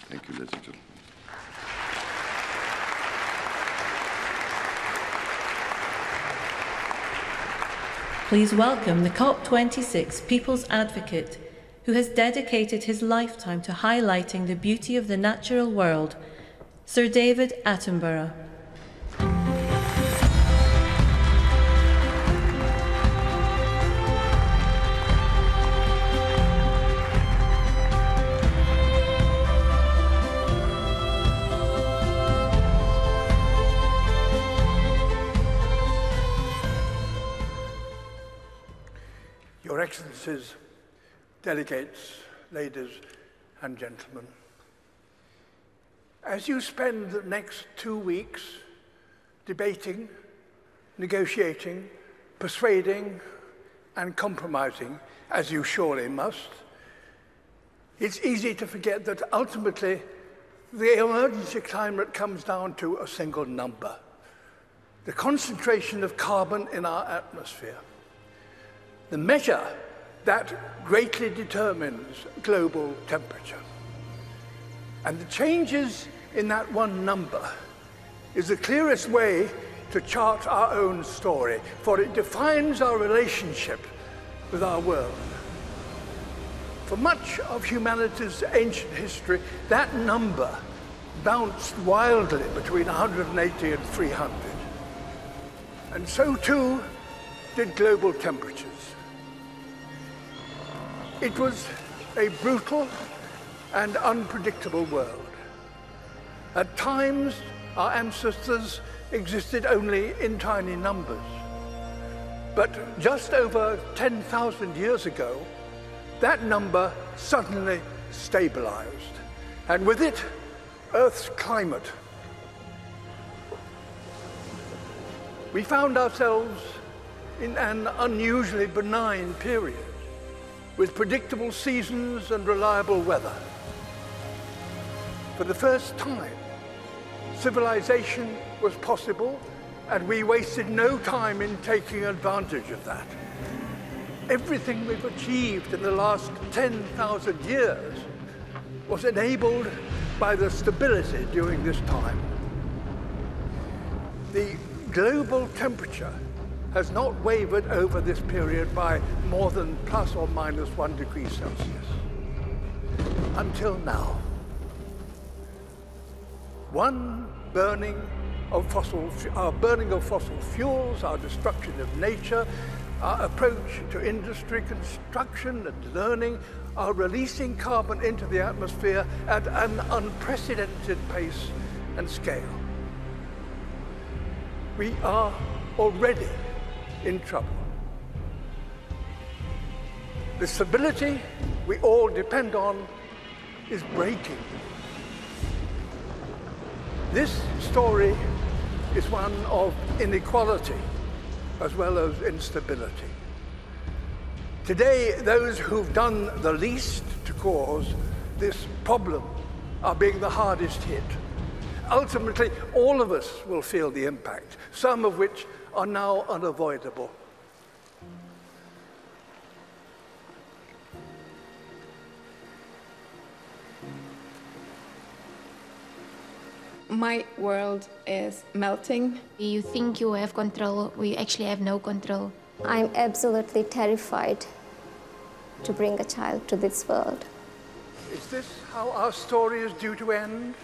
Thank you, ladies and gentlemen. Please welcome the COP26 People's Advocate, who has dedicated his lifetime to highlighting the beauty of the natural world, Sir David Attenborough. Your Excellencies, delegates, ladies and gentlemen, as you spend the next 2 weeks debating, negotiating, persuading and compromising, as you surely must, it's easy to forget that ultimately the emergency climate comes down to a single number: the concentration of carbon in our atmosphere. The measure that greatly determines global temperature. And the changes in that one number is the clearest way to chart our own story, for it defines our relationship with our world. For much of humanity's ancient history, that number bounced wildly between 180 and 300. And so too did global temperatures. It was a brutal and unpredictable world. At times, our ancestors existed only in tiny numbers. But just over 10,000 years ago, that number suddenly stabilized, and with it, Earth's climate. We found ourselves in an unusually benign period, with predictable seasons and reliable weather. For the first time, civilization was possible, and we wasted no time in taking advantage of that. Everything we've achieved in the last 10,000 years was enabled by the stability during this time. The global temperature has not wavered over this period by more than plus or minus 1 degree Celsius. Until now. Our burning of fossil fuels, our destruction of nature, our approach to industry, construction and learning are releasing carbon into the atmosphere at an unprecedented pace and scale. We are already in trouble. The stability we all depend on is breaking. This story is one of inequality as well as instability. Today, those who've done the least to cause this problem are being the hardest hit. Ultimately, all of us will feel the impact, some of which are now unavoidable. My world is melting. You think you have control, we actually have no control. I'm absolutely terrified to bring a child to this world. Is this how our story is due to end?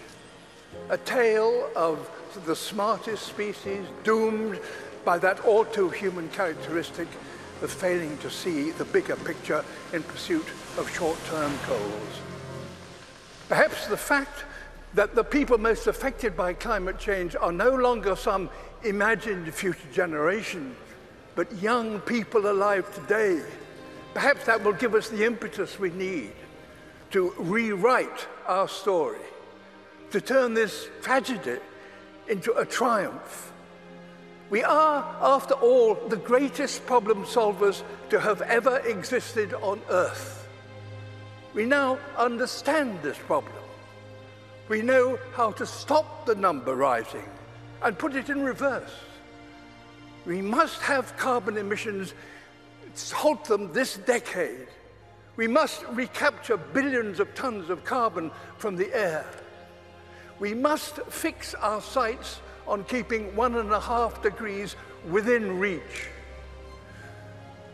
A tale of the smartest species doomed by that all-too-human characteristic of failing to see the bigger picture in pursuit of short-term goals. Perhaps the fact that the people most affected by climate change are no longer some imagined future generation, but young people alive today, perhaps that will give us the impetus we need to rewrite our story, to turn this tragedy into a triumph. We are, after all, the greatest problem solvers to have ever existed on Earth. We now understand this problem. We know how to stop the number rising and put it in reverse. We must have carbon emissions, halt them this decade. We must recapture billions of tons of carbon from the air. We must fix our sights on keeping 1.5 degrees within reach.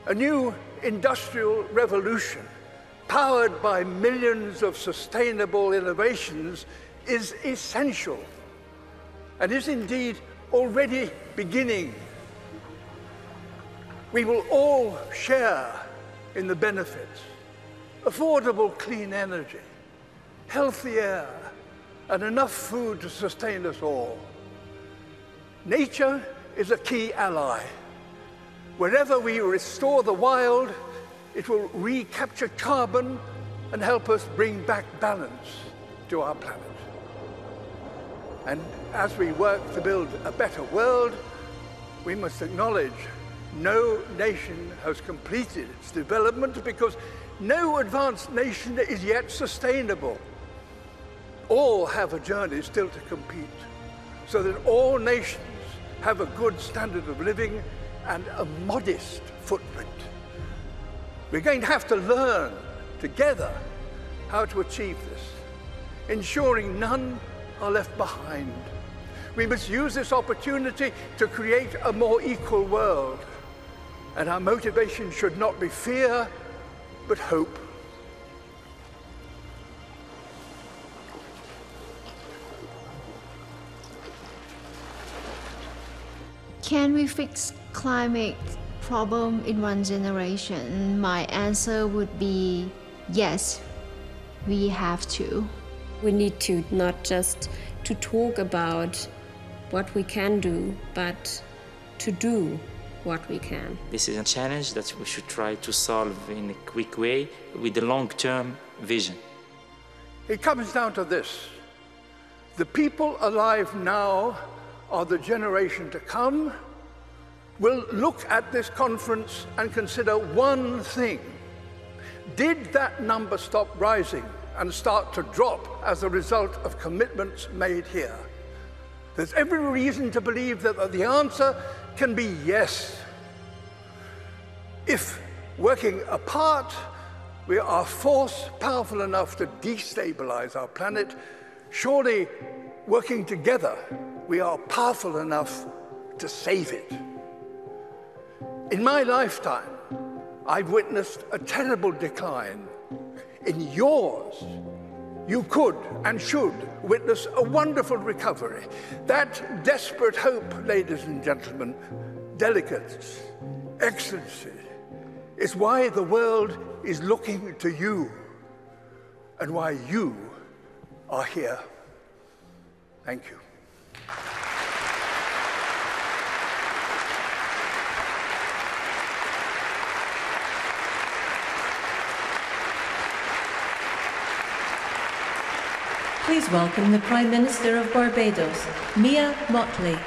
A new industrial revolution, powered by millions of sustainable innovations, is essential and is indeed already beginning. We will all share in the benefits: affordable clean energy, healthy air, and enough food to sustain us all. Nature is a key ally. Wherever we restore the wild, it will recapture carbon and help us bring back balance to our planet. And as we work to build a better world, we must acknowledge no nation has completed its development because no advanced nation is yet sustainable. All have a journey still to compete, so that all nations have a good standard of living and a modest footprint. We're going to have to learn together how to achieve this, ensuring none are left behind. We must use this opportunity to create a more equal world, and our motivation should not be fear, but hope. Can we fix climate problem in one generation? My answer would be yes, we have to. We need to not just to talk about what we can do, but to do what we can. This is a challenge that we should try to solve in a quick way with a long-term vision. It comes down to this: the people alive now are the generation to come, will look at this conference and consider one thing: did that number stop rising and start to drop as a result of commitments made here? There's every reason to believe that the answer can be yes. If, working apart, we are a force powerful enough to destabilize our planet, surely working together, we are powerful enough to save it. In my lifetime, I've witnessed a terrible decline. In yours, you could and should witness a wonderful recovery. That desperate hope, ladies and gentlemen, delegates, excellency, is why the world is looking to you and why you are here. Thank you. Please welcome the Prime Minister of Barbados, Mia Mottley.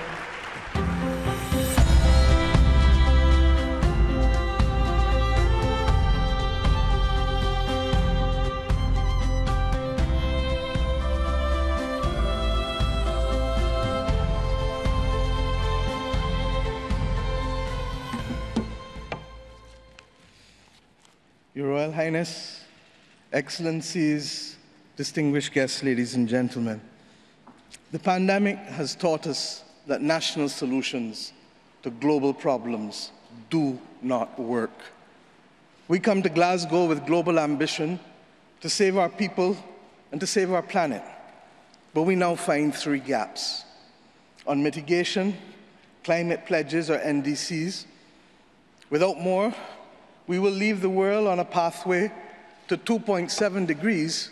Your Royal Highness, Excellencies, distinguished guests, ladies and gentlemen, the pandemic has taught us that national solutions to global problems do not work. We come to Glasgow with global ambition to save our people and to save our planet, but we now find 3 gaps. On mitigation, climate pledges or NDCs, Without more, we will leave the world on a pathway to 2.7 degrees,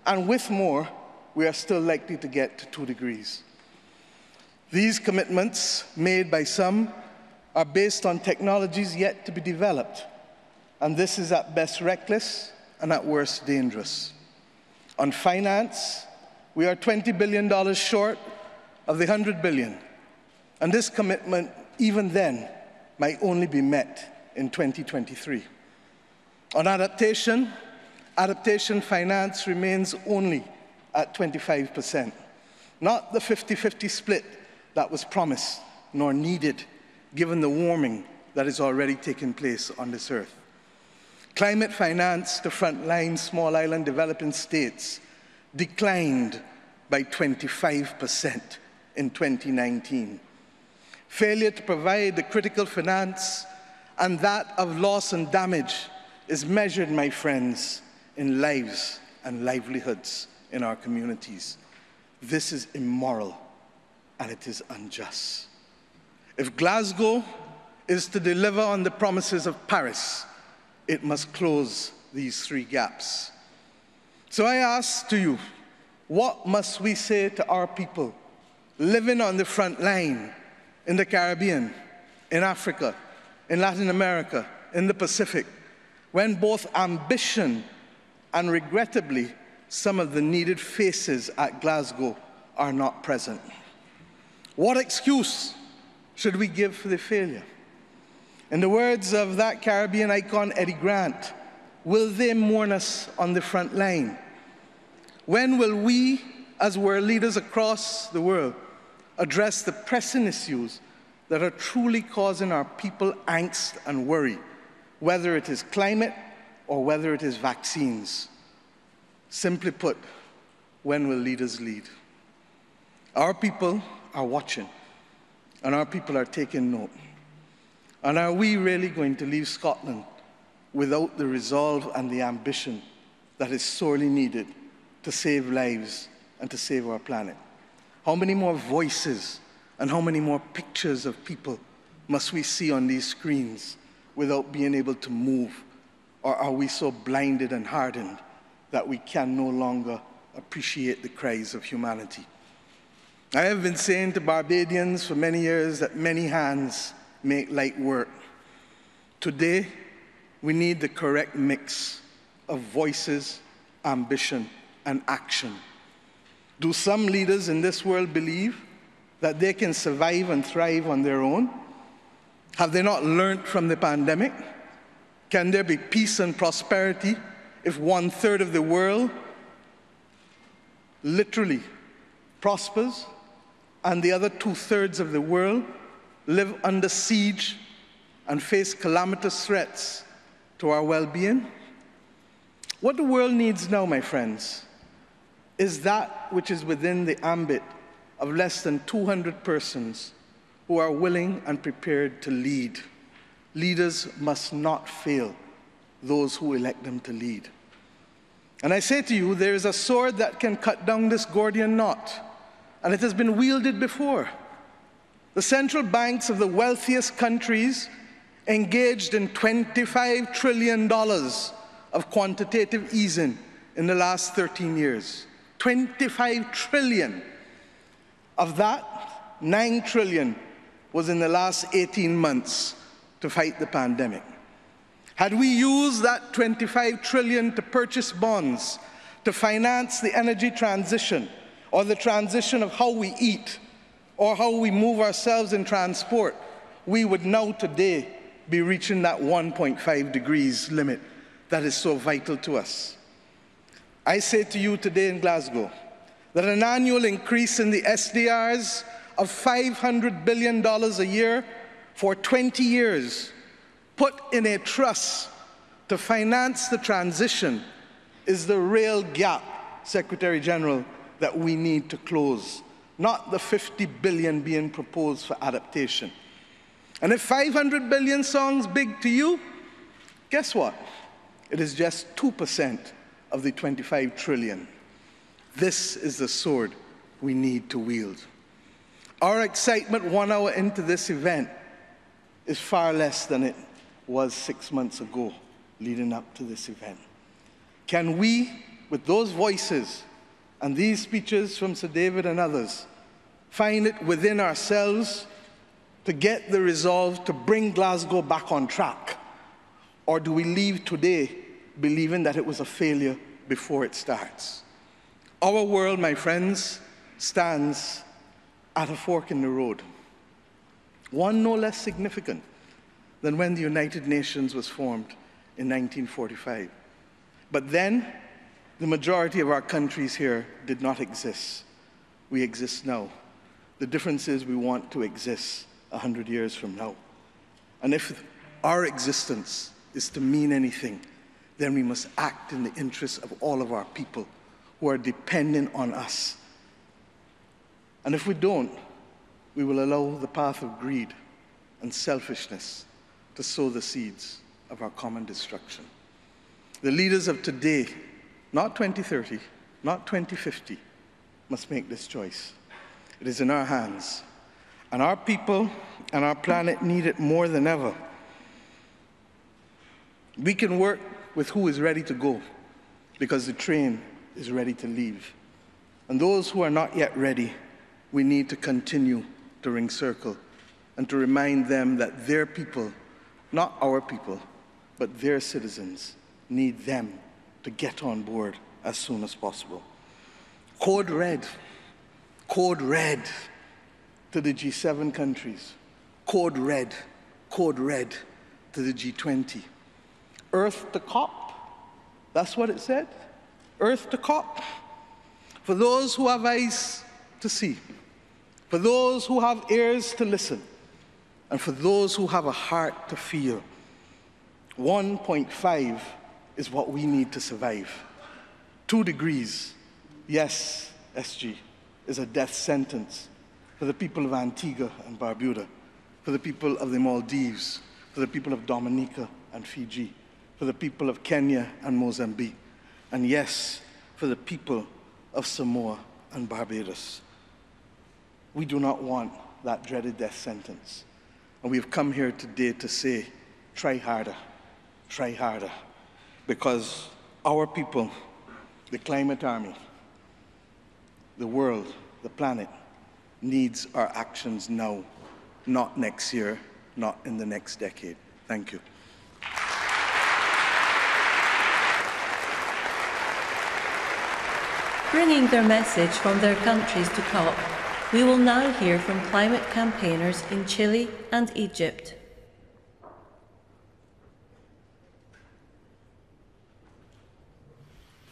and with more, we are still likely to get to 2 degrees. These commitments, made by some, are based on technologies yet to be developed, and this is at best reckless and at worst dangerous. On finance, we are $20 billion short of the $100 billion, and this commitment, even then, might only be met in 2023. On adaptation, adaptation finance remains only at 25%, not the 50-50 split that was promised nor needed given the warming that is already taking place on this earth. Climate finance to frontline small island developing states declined by 25% in 2019. Failure to provide the critical finance and that of loss and damage is measured, my friends, in lives and livelihoods in our communities. This is immoral and it is unjust. If Glasgow is to deliver on the promises of Paris, it must close these three gaps. So I ask to you, what must we say to our people living on the front line in the Caribbean, in Africa, in Latin America, in the Pacific, when both ambition and regrettably some of the needed faces at Glasgow are not present? What excuse should we give for the failure? In the words of that Caribbean icon, Eddie Grant, will they mourn us on the front line? When will we, as world leaders across the world, address the pressing issues that are truly causing our people angst and worry, whether it is climate or whether it is vaccines? Simply put, when will leaders lead? Our people are watching, and our people are taking note. And are we really going to leave Scotland without the resolve and the ambition that is sorely needed to save lives and to save our planet? How many more voices and how many more pictures of people must we see on these screens without being able to move? Or are we so blinded and hardened that we can no longer appreciate the cries of humanity? I have been saying to Barbadians for many years that many hands make light work. Today, we need the correct mix of voices, ambition, and action. Do some leaders in this world believe that they can survive and thrive on their own? Have they not learned from the pandemic? Can there be peace and prosperity if 1/3 of the world literally prospers and the other 2/3 of the world live under siege and face calamitous threats to our well-being? What the world needs now, my friends, is that which is within the ambit of less than 200 persons who are willing and prepared to lead. Leaders must not fail those who elect them to lead. And I say to you, there is a sword that can cut down this Gordian knot, and it has been wielded before. The central banks of the wealthiest countries engaged in $25 trillion of quantitative easing in the last 13 years. 25 trillion. Of that, 9 trillion was in the last 18 months to fight the pandemic. Had we used that 25 trillion to purchase bonds, to finance the energy transition, or the transition of how we eat, or how we move ourselves in transport, we would now today be reaching that 1.5 degrees limit that is so vital to us. I say to you today in Glasgow that an annual increase in the SDRs of $500 billion a year for 20 years, put in a trust to finance the transition, is the real gap, Secretary General, that we need to close, not the $50 billion being proposed for adaptation. And if 500 billion sounds big to you, guess what? It is just 2% of the 25 trillion. This is the sword we need to wield. Our excitement 1 hour into this event is far less than it was 6 months ago, leading up to this event. Can we, with those voices and these speeches from Sir David and others, find it within ourselves to get the resolve to bring Glasgow back on track? Or do we leave today believing that it was a failure before it starts? Our world, my friends, stands at a fork in the road. One no less significant than when the United Nations was formed in 1945. But then, the majority of our countries here did not exist. We exist now. The difference is we want to exist 100 years from now. And if our existence is to mean anything, then we must act in the interests of all of our people who are dependent on us. And if we don't, we will allow the path of greed and selfishness to sow the seeds of our common destruction. The leaders of today, not 2030, not 2050, must make this choice. It is in our hands. And our people and our planet need it more than ever. We can work with who is ready to go, because the train is ready to leave. And those who are not yet ready, we need to continue to ring circle and to remind them that their people, not our people, but their citizens, need them to get on board as soon as possible. Code red to the G7 countries. Code red to the G20. Earth to COP, that's what it said. Earth to COP. For those who have eyes to see, for those who have ears to listen, and for those who have a heart to feel, 1.5 is what we need to survive. 2 degrees, yes, SG, is a death sentence for the people of Antigua and Barbuda, for the people of the Maldives, for the people of Dominica and Fiji, for the people of Kenya and Mozambique, and yes, for the people of Samoa and Barbados. We do not want that dreaded death sentence. And we've come here today to say, try harder, because our people, the climate army, the world, the planet, needs our actions now, not next year, not in the next decade. Thank you. Bringing their message from their countries to COP, we will now hear from climate campaigners in Chile and Egypt.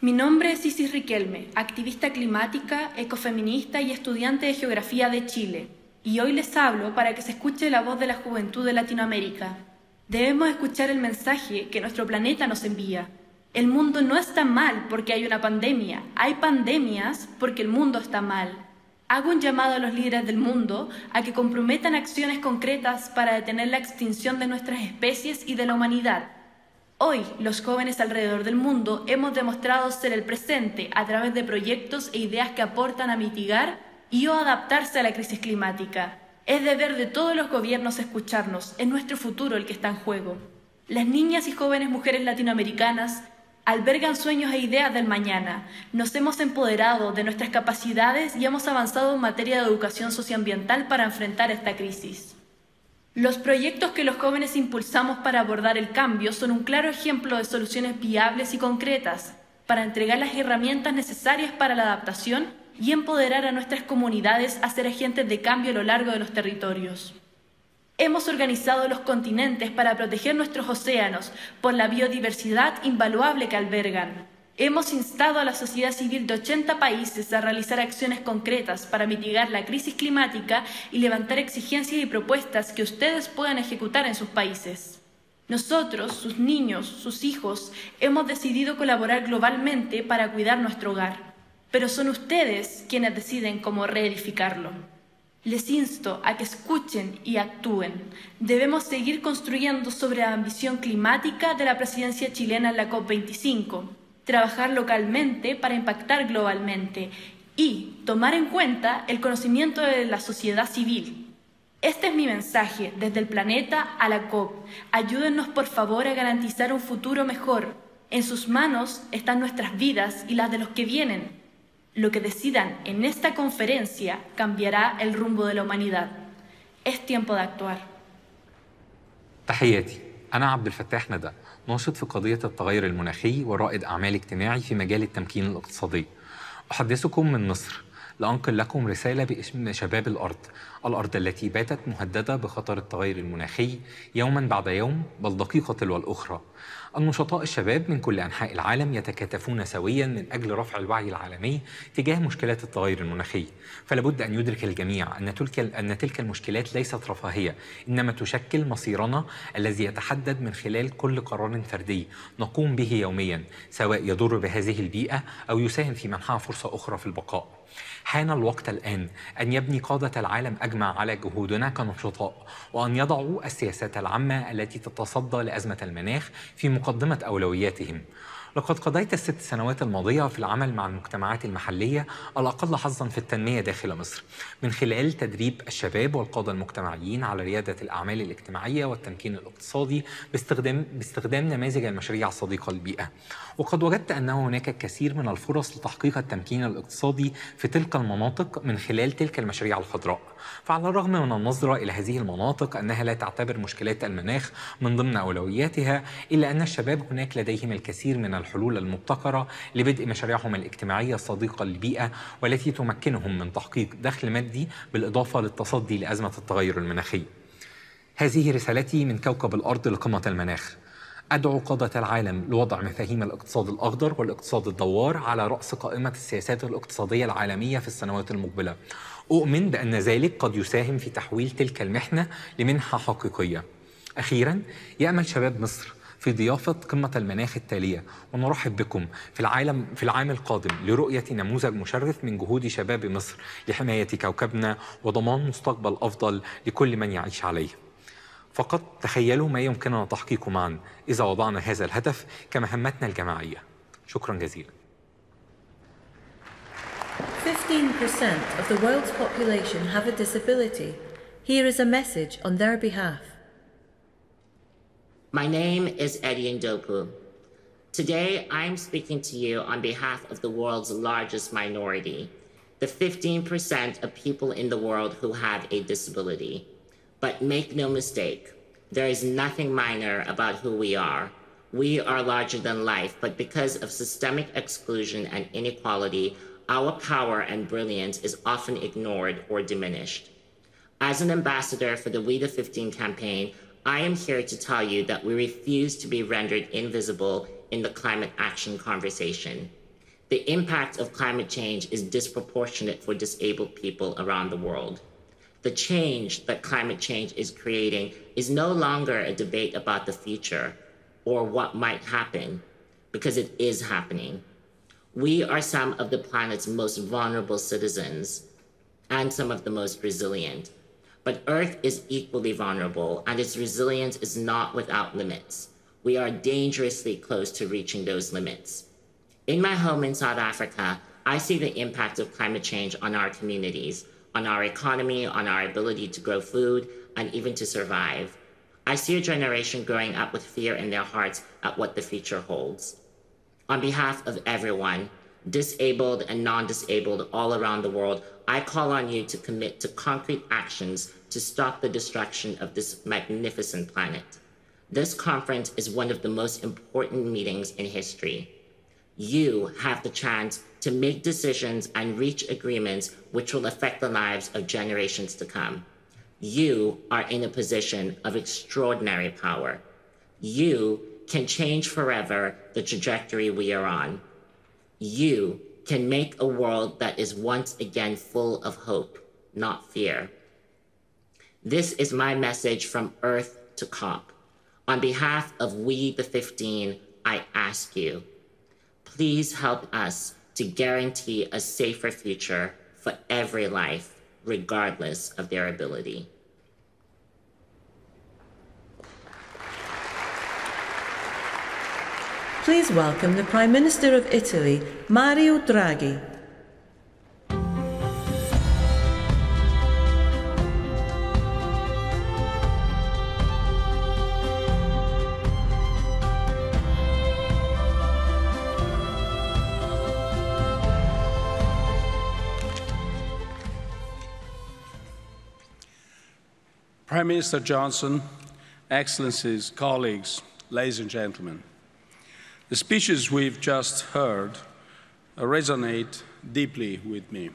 Mi nombre es Isis Riquelme, activista climática, ecofeminista y estudiante de geografía de Chile, y hoy les hablo para que se escuche la voz de la juventud de Latinoamérica. Debemos escuchar el mensaje que nuestro planeta nos envía. El mundo no está mal porque hay una pandemia, hay pandemias porque el mundo está mal. Hago un llamado a los líderes del mundo a que comprometan acciones concretas para detener la extinción de nuestras especies y de la humanidad. Hoy, los jóvenes alrededor del mundo hemos demostrado ser el presente a través de proyectos e ideas que aportan a mitigar y o adaptarse a la crisis climática. Es deber de todos los gobiernos escucharnos, es nuestro futuro el que está en juego. Las niñas y jóvenes mujeres latinoamericanas albergan sueños e ideas del mañana. Nos hemos empoderado de nuestras capacidades y hemos avanzado en materia de educación socioambiental para enfrentar esta crisis. Los proyectos que los jóvenes impulsamos para abordar el cambio son un claro ejemplo de soluciones viables y concretas para entregar las herramientas necesarias para la adaptación y empoderar a nuestras comunidades a ser agentes de cambio a lo largo de los territorios. Hemos organizado los continentes para proteger nuestros océanos por la biodiversidad invaluable que albergan. Hemos instado a la sociedad civil de 80 países a realizar acciones concretas para mitigar la crisis climática y levantar exigencias y propuestas que ustedes puedan ejecutar en sus países. Nosotros, sus niños, sus hijos, hemos decidido colaborar globalmente para cuidar nuestro hogar. Pero son ustedes quienes deciden cómo reedificarlo. Les insto a que escuchen y actúen. Debemos seguir construyendo sobre la ambición climática de la presidencia chilena en la COP25, trabajar localmente para impactar globalmente y tomar en cuenta el conocimiento de la sociedad civil. Este es mi mensaje desde el planeta a la COP. Ayúdennos por favor a garantizar un futuro mejor. En sus manos están nuestras vidas y las de los que vienen. Lo que decidan en esta conferencia cambiará el rumbo de la humanidad. Es tiempo de actuar. تحياتي، أنا عبد الفتاح ندى، ناشط في قضية التغير المناخي ورائد أعمال اجتماعي في مجال التمكين الاقتصادي. أحدثكم من مصر لأنقل لكم رسالة باسم شباب الأرض التي باتت مهددة بخطر التغير المناخي يوما بعد يوم، بل دقيقة تلو الأخرى. النشطاء الشباب من كل أنحاء العالم يتكاتفون سويا من أجل رفع الوعي العالمي تجاه مشكلات التغير المناخي. فلابد أن يدرك الجميع أن تلك المشكلات ليست رفاهية، إنما تشكل مصيرنا الذي يتحدد من خلال كل قرار فردي نقوم به يوميا، سواء يضر بهذه البيئة أو يساهم في منحها فرصة أخرى في البقاء. حان الوقت الآن أن يبني قادة العالم أجمع على جهودنا كنشطاء، وأن يضعوا السياسات العامة التي تتصدى لأزمة المناخ في مقدمة أولوياتهم. لقد قضيت ال6 سنوات الماضية في العمل مع المجتمعات المحلية الأقل حظاً في التنمية داخل مصر، من خلال تدريب الشباب والقادة المجتمعيين على ريادة الأعمال الاجتماعية والتمكين الاقتصادي باستخدام نماذج المشاريع الصديقة للبيئة. وقد وجدت أن هناك الكثير من الفرص لتحقيق التمكين الاقتصادي في تلك المناطق من خلال تلك المشاريع الخضراء. فعلى الرغم من النظرة إلى هذه المناطق أنها لا تعتبر مشكلات المناخ من ضمن أولوياتها، إلا أن الشباب هناك لديهم الكثير من الحلول المبتكرة لبدء مشاريعهم الاجتماعية الصديقة للبيئة، والتي تمكنهم من تحقيق دخل مادي بالإضافة للتصدي لأزمة التغير المناخي. هذه رسالتي من كوكب الأرض لقمة المناخ. أدعو قادة العالم لوضع مفاهيم الاقتصاد الأخضر والاقتصاد الدوار على رأس قائمة السياسات الاقتصادية العالمية في السنوات المقبلة. أؤمن بأن ذلك قد يساهم في تحويل تلك المحنة لمنحة حقيقية. أخيراً، يأمل شباب مصر في ضيافة قمة المناخ التالية، ونرحب بكم في العام القادم لرؤية نموذج مشرف من جهود شباب مصر لحماية كوكبنا وضمان مستقبل أفضل لكل من يعيش عليه. فقط تخيلوا ما يمكننا تحقيقه معا إذا وضعنا هذا الهدف كمهمتنا الجماعية. شكرا جزيلا. 15% of the world's population have a disability. Here is a message on their behalf. My name is Eddie Ndopu. Today, I'm speaking to you on behalf of the world's largest minority, the 15% of people in the world who have a disability. But make no mistake, there is nothing minor about who we are. We are larger than life, but because of systemic exclusion and inequality, our power and brilliance is often ignored or diminished. As an ambassador for the We the 15 campaign, I am here to tell you that we refuse to be rendered invisible in the climate action conversation. The impact of climate change is disproportionate for disabled people around the world. The change that climate change is creating is no longer a debate about the future or what might happen, because it is happening. We are some of the planet's most vulnerable citizens and some of the most resilient. But Earth is equally vulnerable, and its resilience is not without limits. We are dangerously close to reaching those limits. In my home in South Africa, I see the impact of climate change on our communities, on our economy, on our ability to grow food, and even to survive. I see a generation growing up with fear in their hearts at what the future holds. On behalf of everyone, disabled and non-disabled all around the world, I call on you to commit to concrete actions to stop the destruction of this magnificent planet. This conference is one of the most important meetings in history. You have the chance to make decisions and reach agreements which will affect the lives of generations to come. You are in a position of extraordinary power. You can change forever the trajectory we are on. You can make a world that is once again full of hope, not fear. This is my message from Earth to COP. On behalf of We the 15, I ask you, please help us to guarantee a safer future for every life, regardless of their ability. Please welcome the Prime Minister of Italy, Mario Draghi. Prime Minister Johnson, Excellencies, colleagues, ladies and gentlemen, the speeches we've just heard resonate deeply with me.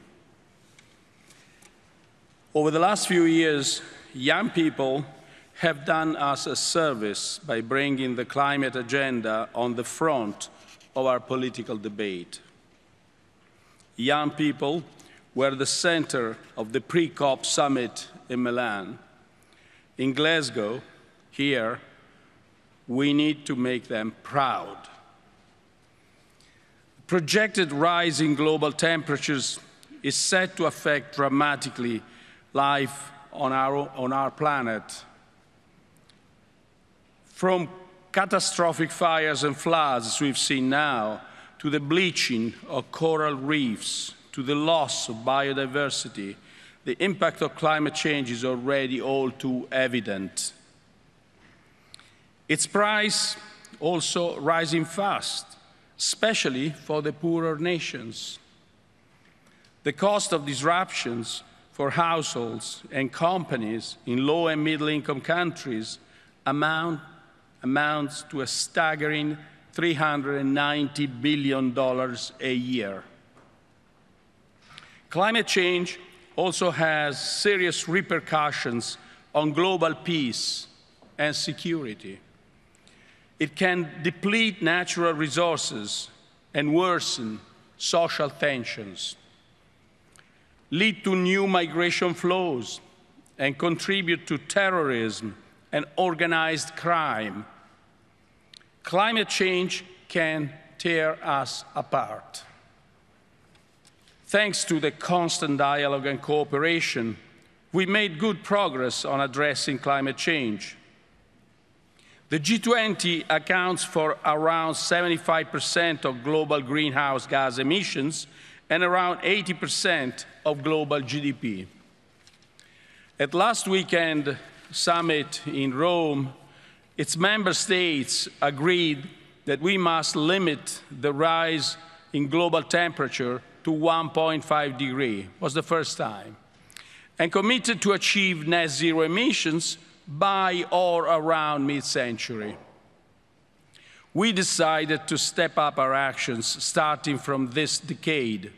Over the last few years, young people have done us a service by bringing the climate agenda on the front of our political debate. Young people were the center of the pre-COP summit in Milan. In Glasgow, here, we need to make them proud. The projected rise in global temperatures is set to affect dramatically life on our planet. From catastrophic fires and floods we've seen now, to the bleaching of coral reefs, to the loss of biodiversity, the impact of climate change is already all too evident. Its price also rising fast, especially for the poorer nations. The cost of disruptions for households and companies in low and middle-income countries amounts to a staggering $390 billion a year. Climate change also has serious repercussions on global peace and security. It can deplete natural resources and worsen social tensions, lead to new migration flows, and contribute to terrorism and organized crime. Climate change can tear us apart. Thanks to the constant dialogue and cooperation, we made good progress on addressing climate change. The G20 accounts for around 75% of global greenhouse gas emissions and around 80% of global GDP. At last weekend's summit in Rome, its member states agreed that we must limit the rise in global temperature to 1.5 degrees. It was the first time, and committed to achieve net zero emissions by or around mid-century. We decided to step up our actions starting from this decade,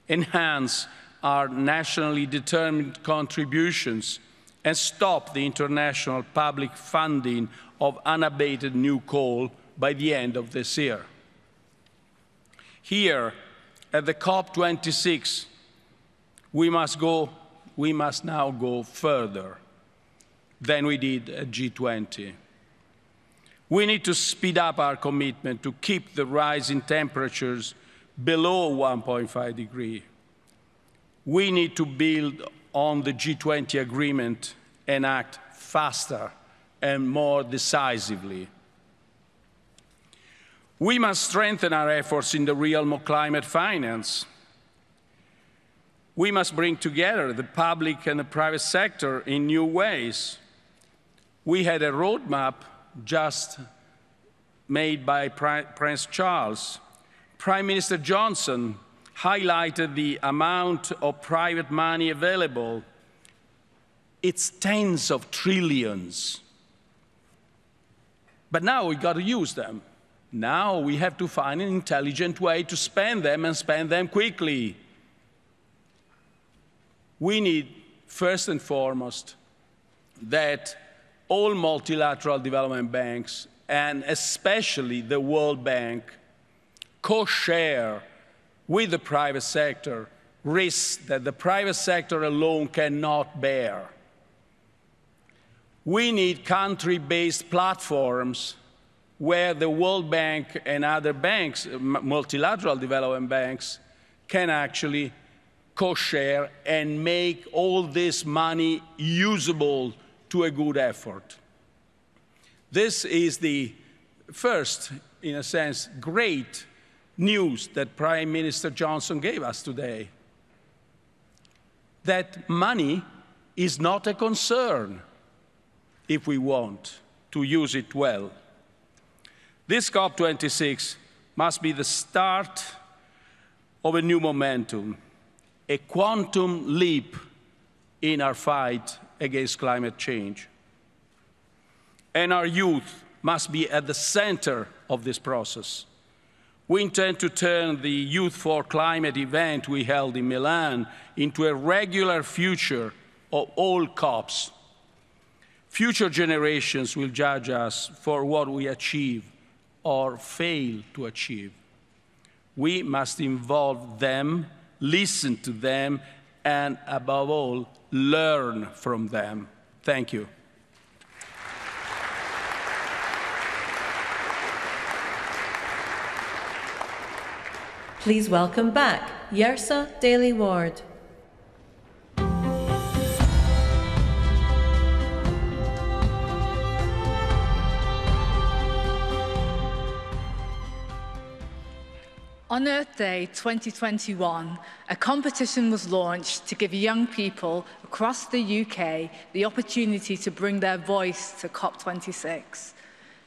enhance our nationally determined contributions, and stop the international public funding of unabated new coal by the end of this year. Here, at the COP26, we must now go further than we did at G20. We need to speed up our commitment to keep the rise in temperatures below 1.5 degrees. We need to build on the G20 agreement and act faster and more decisively. We must strengthen our efforts in the realm of climate finance. We must bring together the public and the private sector in new ways. We had a roadmap just made by Prince Charles. Prime Minister Johnson highlighted the amount of private money available. It's tens of trillions. But now we've got to use them. Now we have to find an intelligent way to spend them and spend them quickly. We need, first and foremost, that all multilateral development banks, and especially the World Bank, co-share with the private sector risks that the private sector alone cannot bear. We need country-based platforms where the World Bank and other banks, multilateral development banks, can actually co-share and make all this money usable to a good effort. This is the first, in a sense, great news that Prime Minister Johnson gave us today. That money is not a concern if we want to use it well. This COP26 must be the start of a new momentum, a quantum leap in our fight against climate change. And our youth must be at the center of this process. We intend to turn the Youth for Climate event we held in Milan into a regular feature of all COPs. Future generations will judge us for what we achieve or fail to achieve. We must involve them, listen to them, and above all, learn from them. Thank you. Please welcome back Yrsa Daly-Ward. On Earth Day 2021, a competition was launched to give young people across the UK the opportunity to bring their voice to COP26.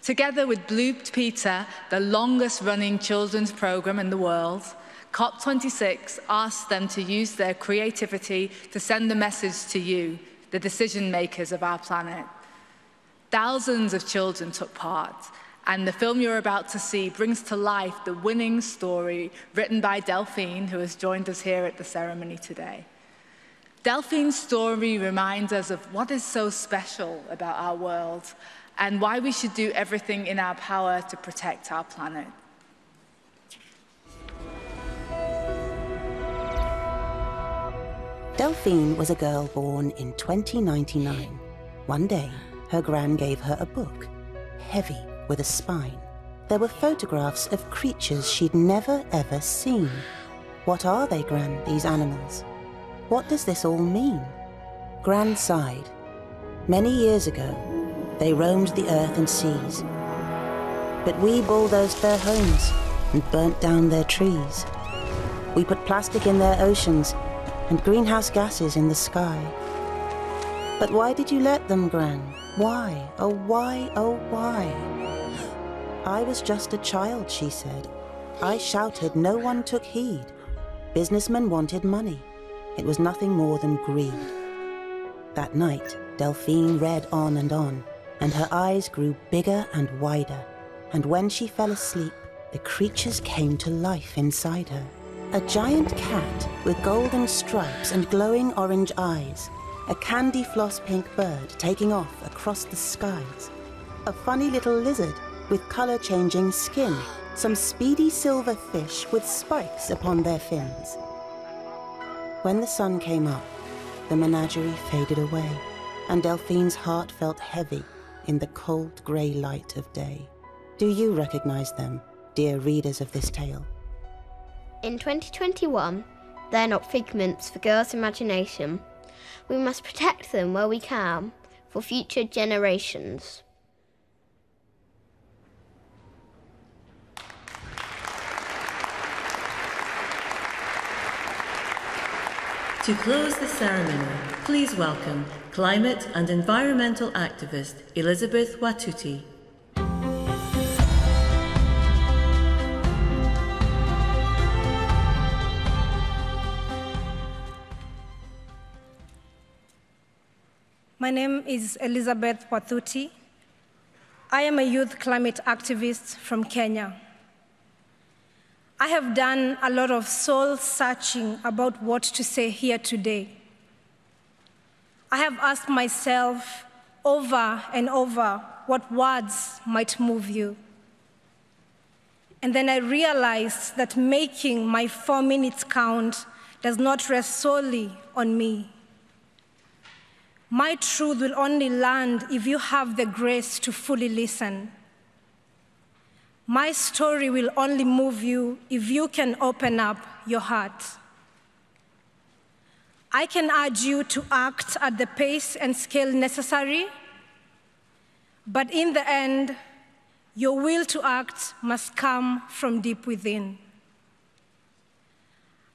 Together with Blue Peter, the longest-running children's programme in the world, COP26 asked them to use their creativity to send a message to you, the decision-makers of our planet. Thousands of children took part, and the film you're about to see brings to life the winning story written by Delphine, who has joined us here at the ceremony today. Delphine's story reminds us of what is so special about our world and why we should do everything in our power to protect our planet. Delphine was a girl born in 2099. One day, her gran gave her a book, heavy with a spine. There were photographs of creatures she'd never ever seen. What are they, Gran, these animals? What does this all mean? Gran sighed. Many years ago, they roamed the earth and seas. But we bulldozed their homes and burnt down their trees. We put plastic in their oceans and greenhouse gases in the sky. But why did you let them, Gran? Why? Oh, why? Oh, why? I was just a child, she said. I shouted, no one took heed. Businessmen wanted money. It was nothing more than greed. That night, Delphine read on, and her eyes grew bigger and wider. And when she fell asleep, the creatures came to life inside her. A giant cat with golden stripes and glowing orange eyes. A candy floss pink bird taking off across the skies. A funny little lizard with color-changing skin. Some speedy silver fish with spikes upon their fins. When the sun came up, the menagerie faded away, and Delphine's heart felt heavy in the cold grey light of day. Do you recognize them, dear readers of this tale? In 2021, they're not figments for girls' imagination. We must protect them where we can, for future generations. To close the ceremony, please welcome climate and environmental activist Elizabeth Watuti. My name is Elizabeth Watuti. I am a youth climate activist from Kenya. I have done a lot of soul-searching about what to say here today. I have asked myself over and over what words might move you. And then I realized that making my 4 minutes count does not rest solely on me. My truth will only land if you have the grace to fully listen. My story will only move you if you can open up your heart. I can urge you to act at the pace and scale necessary, but in the end, your will to act must come from deep within.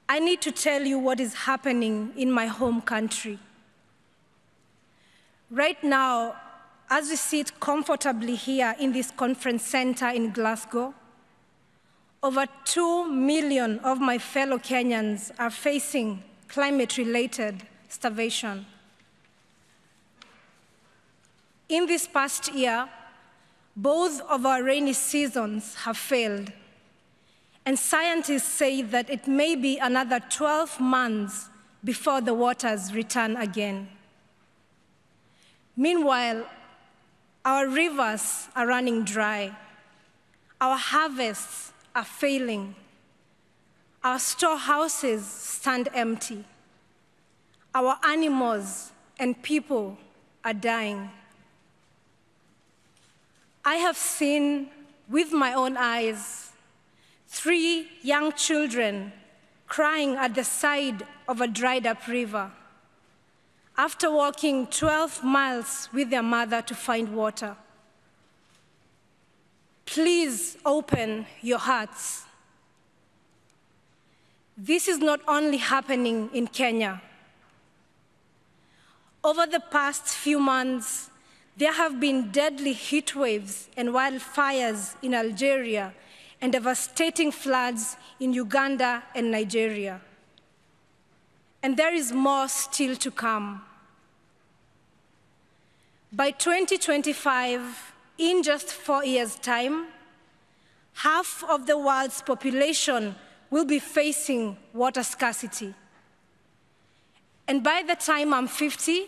I need to tell you what is happening in my home country. Right now, as we sit comfortably here in this conference center in Glasgow, over 2 million of my fellow Kenyans are facing climate-related starvation. In this past year, both of our rainy seasons have failed, and scientists say that it may be another 12 months before the waters return again. Meanwhile, our rivers are running dry, our harvests are failing, our storehouses stand empty, our animals and people are dying. I have seen with my own eyes 3 young children crying at the side of a dried-up river after walking 12 miles with their mother to find water. Please open your hearts. This is not only happening in Kenya. Over the past few months, there have been deadly heat waves and wildfires in Algeria and devastating floods in Uganda and Nigeria. And there is more still to come. By 2025, in just 4 years' time, half of the world's population will be facing water scarcity. And by the time I'm 50,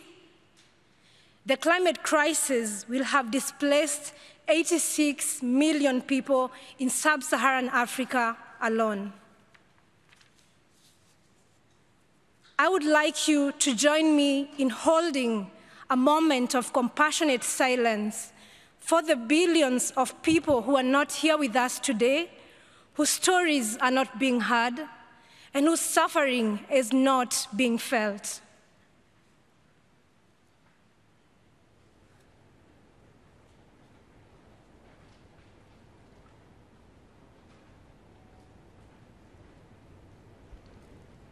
the climate crisis will have displaced 86 million people in sub-Saharan Africa alone. I would like you to join me in holding a moment of compassionate silence for the billions of people who are not here with us today, whose stories are not being heard, and whose suffering is not being felt.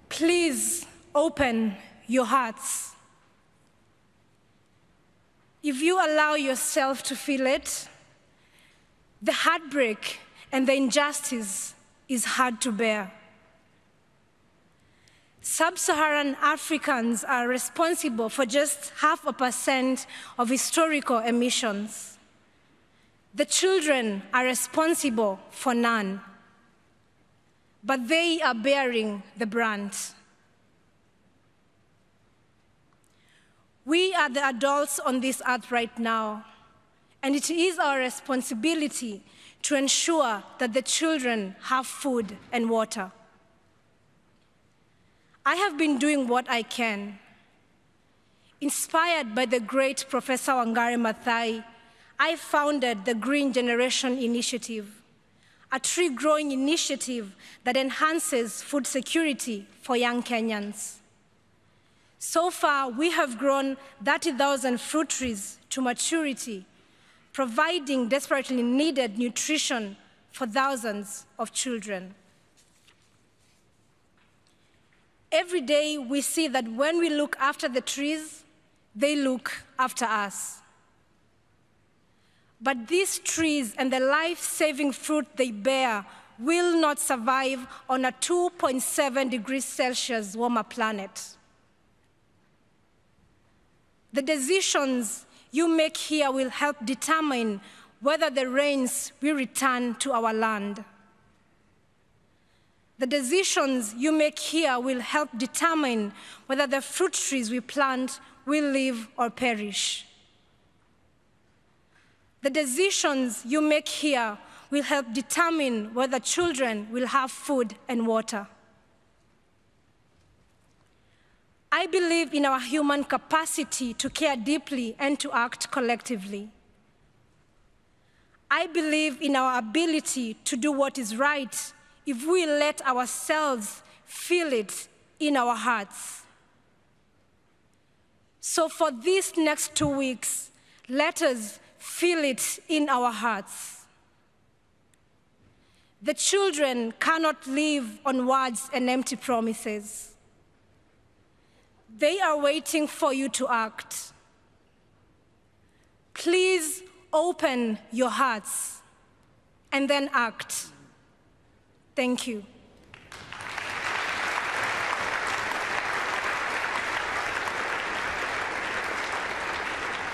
Please open your hearts. If you allow yourself to feel it, the heartbreak and the injustice is hard to bear. Sub-Saharan Africans are responsible for just 0.5% of historical emissions. The children are responsible for none, but they are bearing the brunt. We are the adults on this earth right now, and it is our responsibility to ensure that the children have food and water. I have been doing what I can. Inspired by the great Professor Wangari Maathai, I founded the Green Generation Initiative, a tree-growing initiative that enhances food security for young Kenyans. So far, we have grown 30,000 fruit trees to maturity, providing desperately needed nutrition for thousands of children. Every day, we see that when we look after the trees, they look after us. But these trees and the life-saving fruit they bear will not survive on a 2.7 degrees Celsius warmer planet. The decisions you make here will help determine whether the rains will return to our land. The decisions you make here will help determine whether the fruit trees we plant will live or perish. The decisions you make here will help determine whether children will have food and water. I believe in our human capacity to care deeply and to act collectively. I believe in our ability to do what is right if we let ourselves feel it in our hearts. So for these next 2 weeks, let us feel it in our hearts. The children cannot live on words and empty promises. They are waiting for you to act. Please open your hearts and then act. Thank you.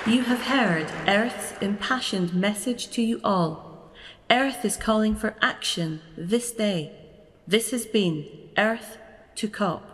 You have heard Earth's impassioned message to you all. Earth is calling for action this day. This has been Earth to COP.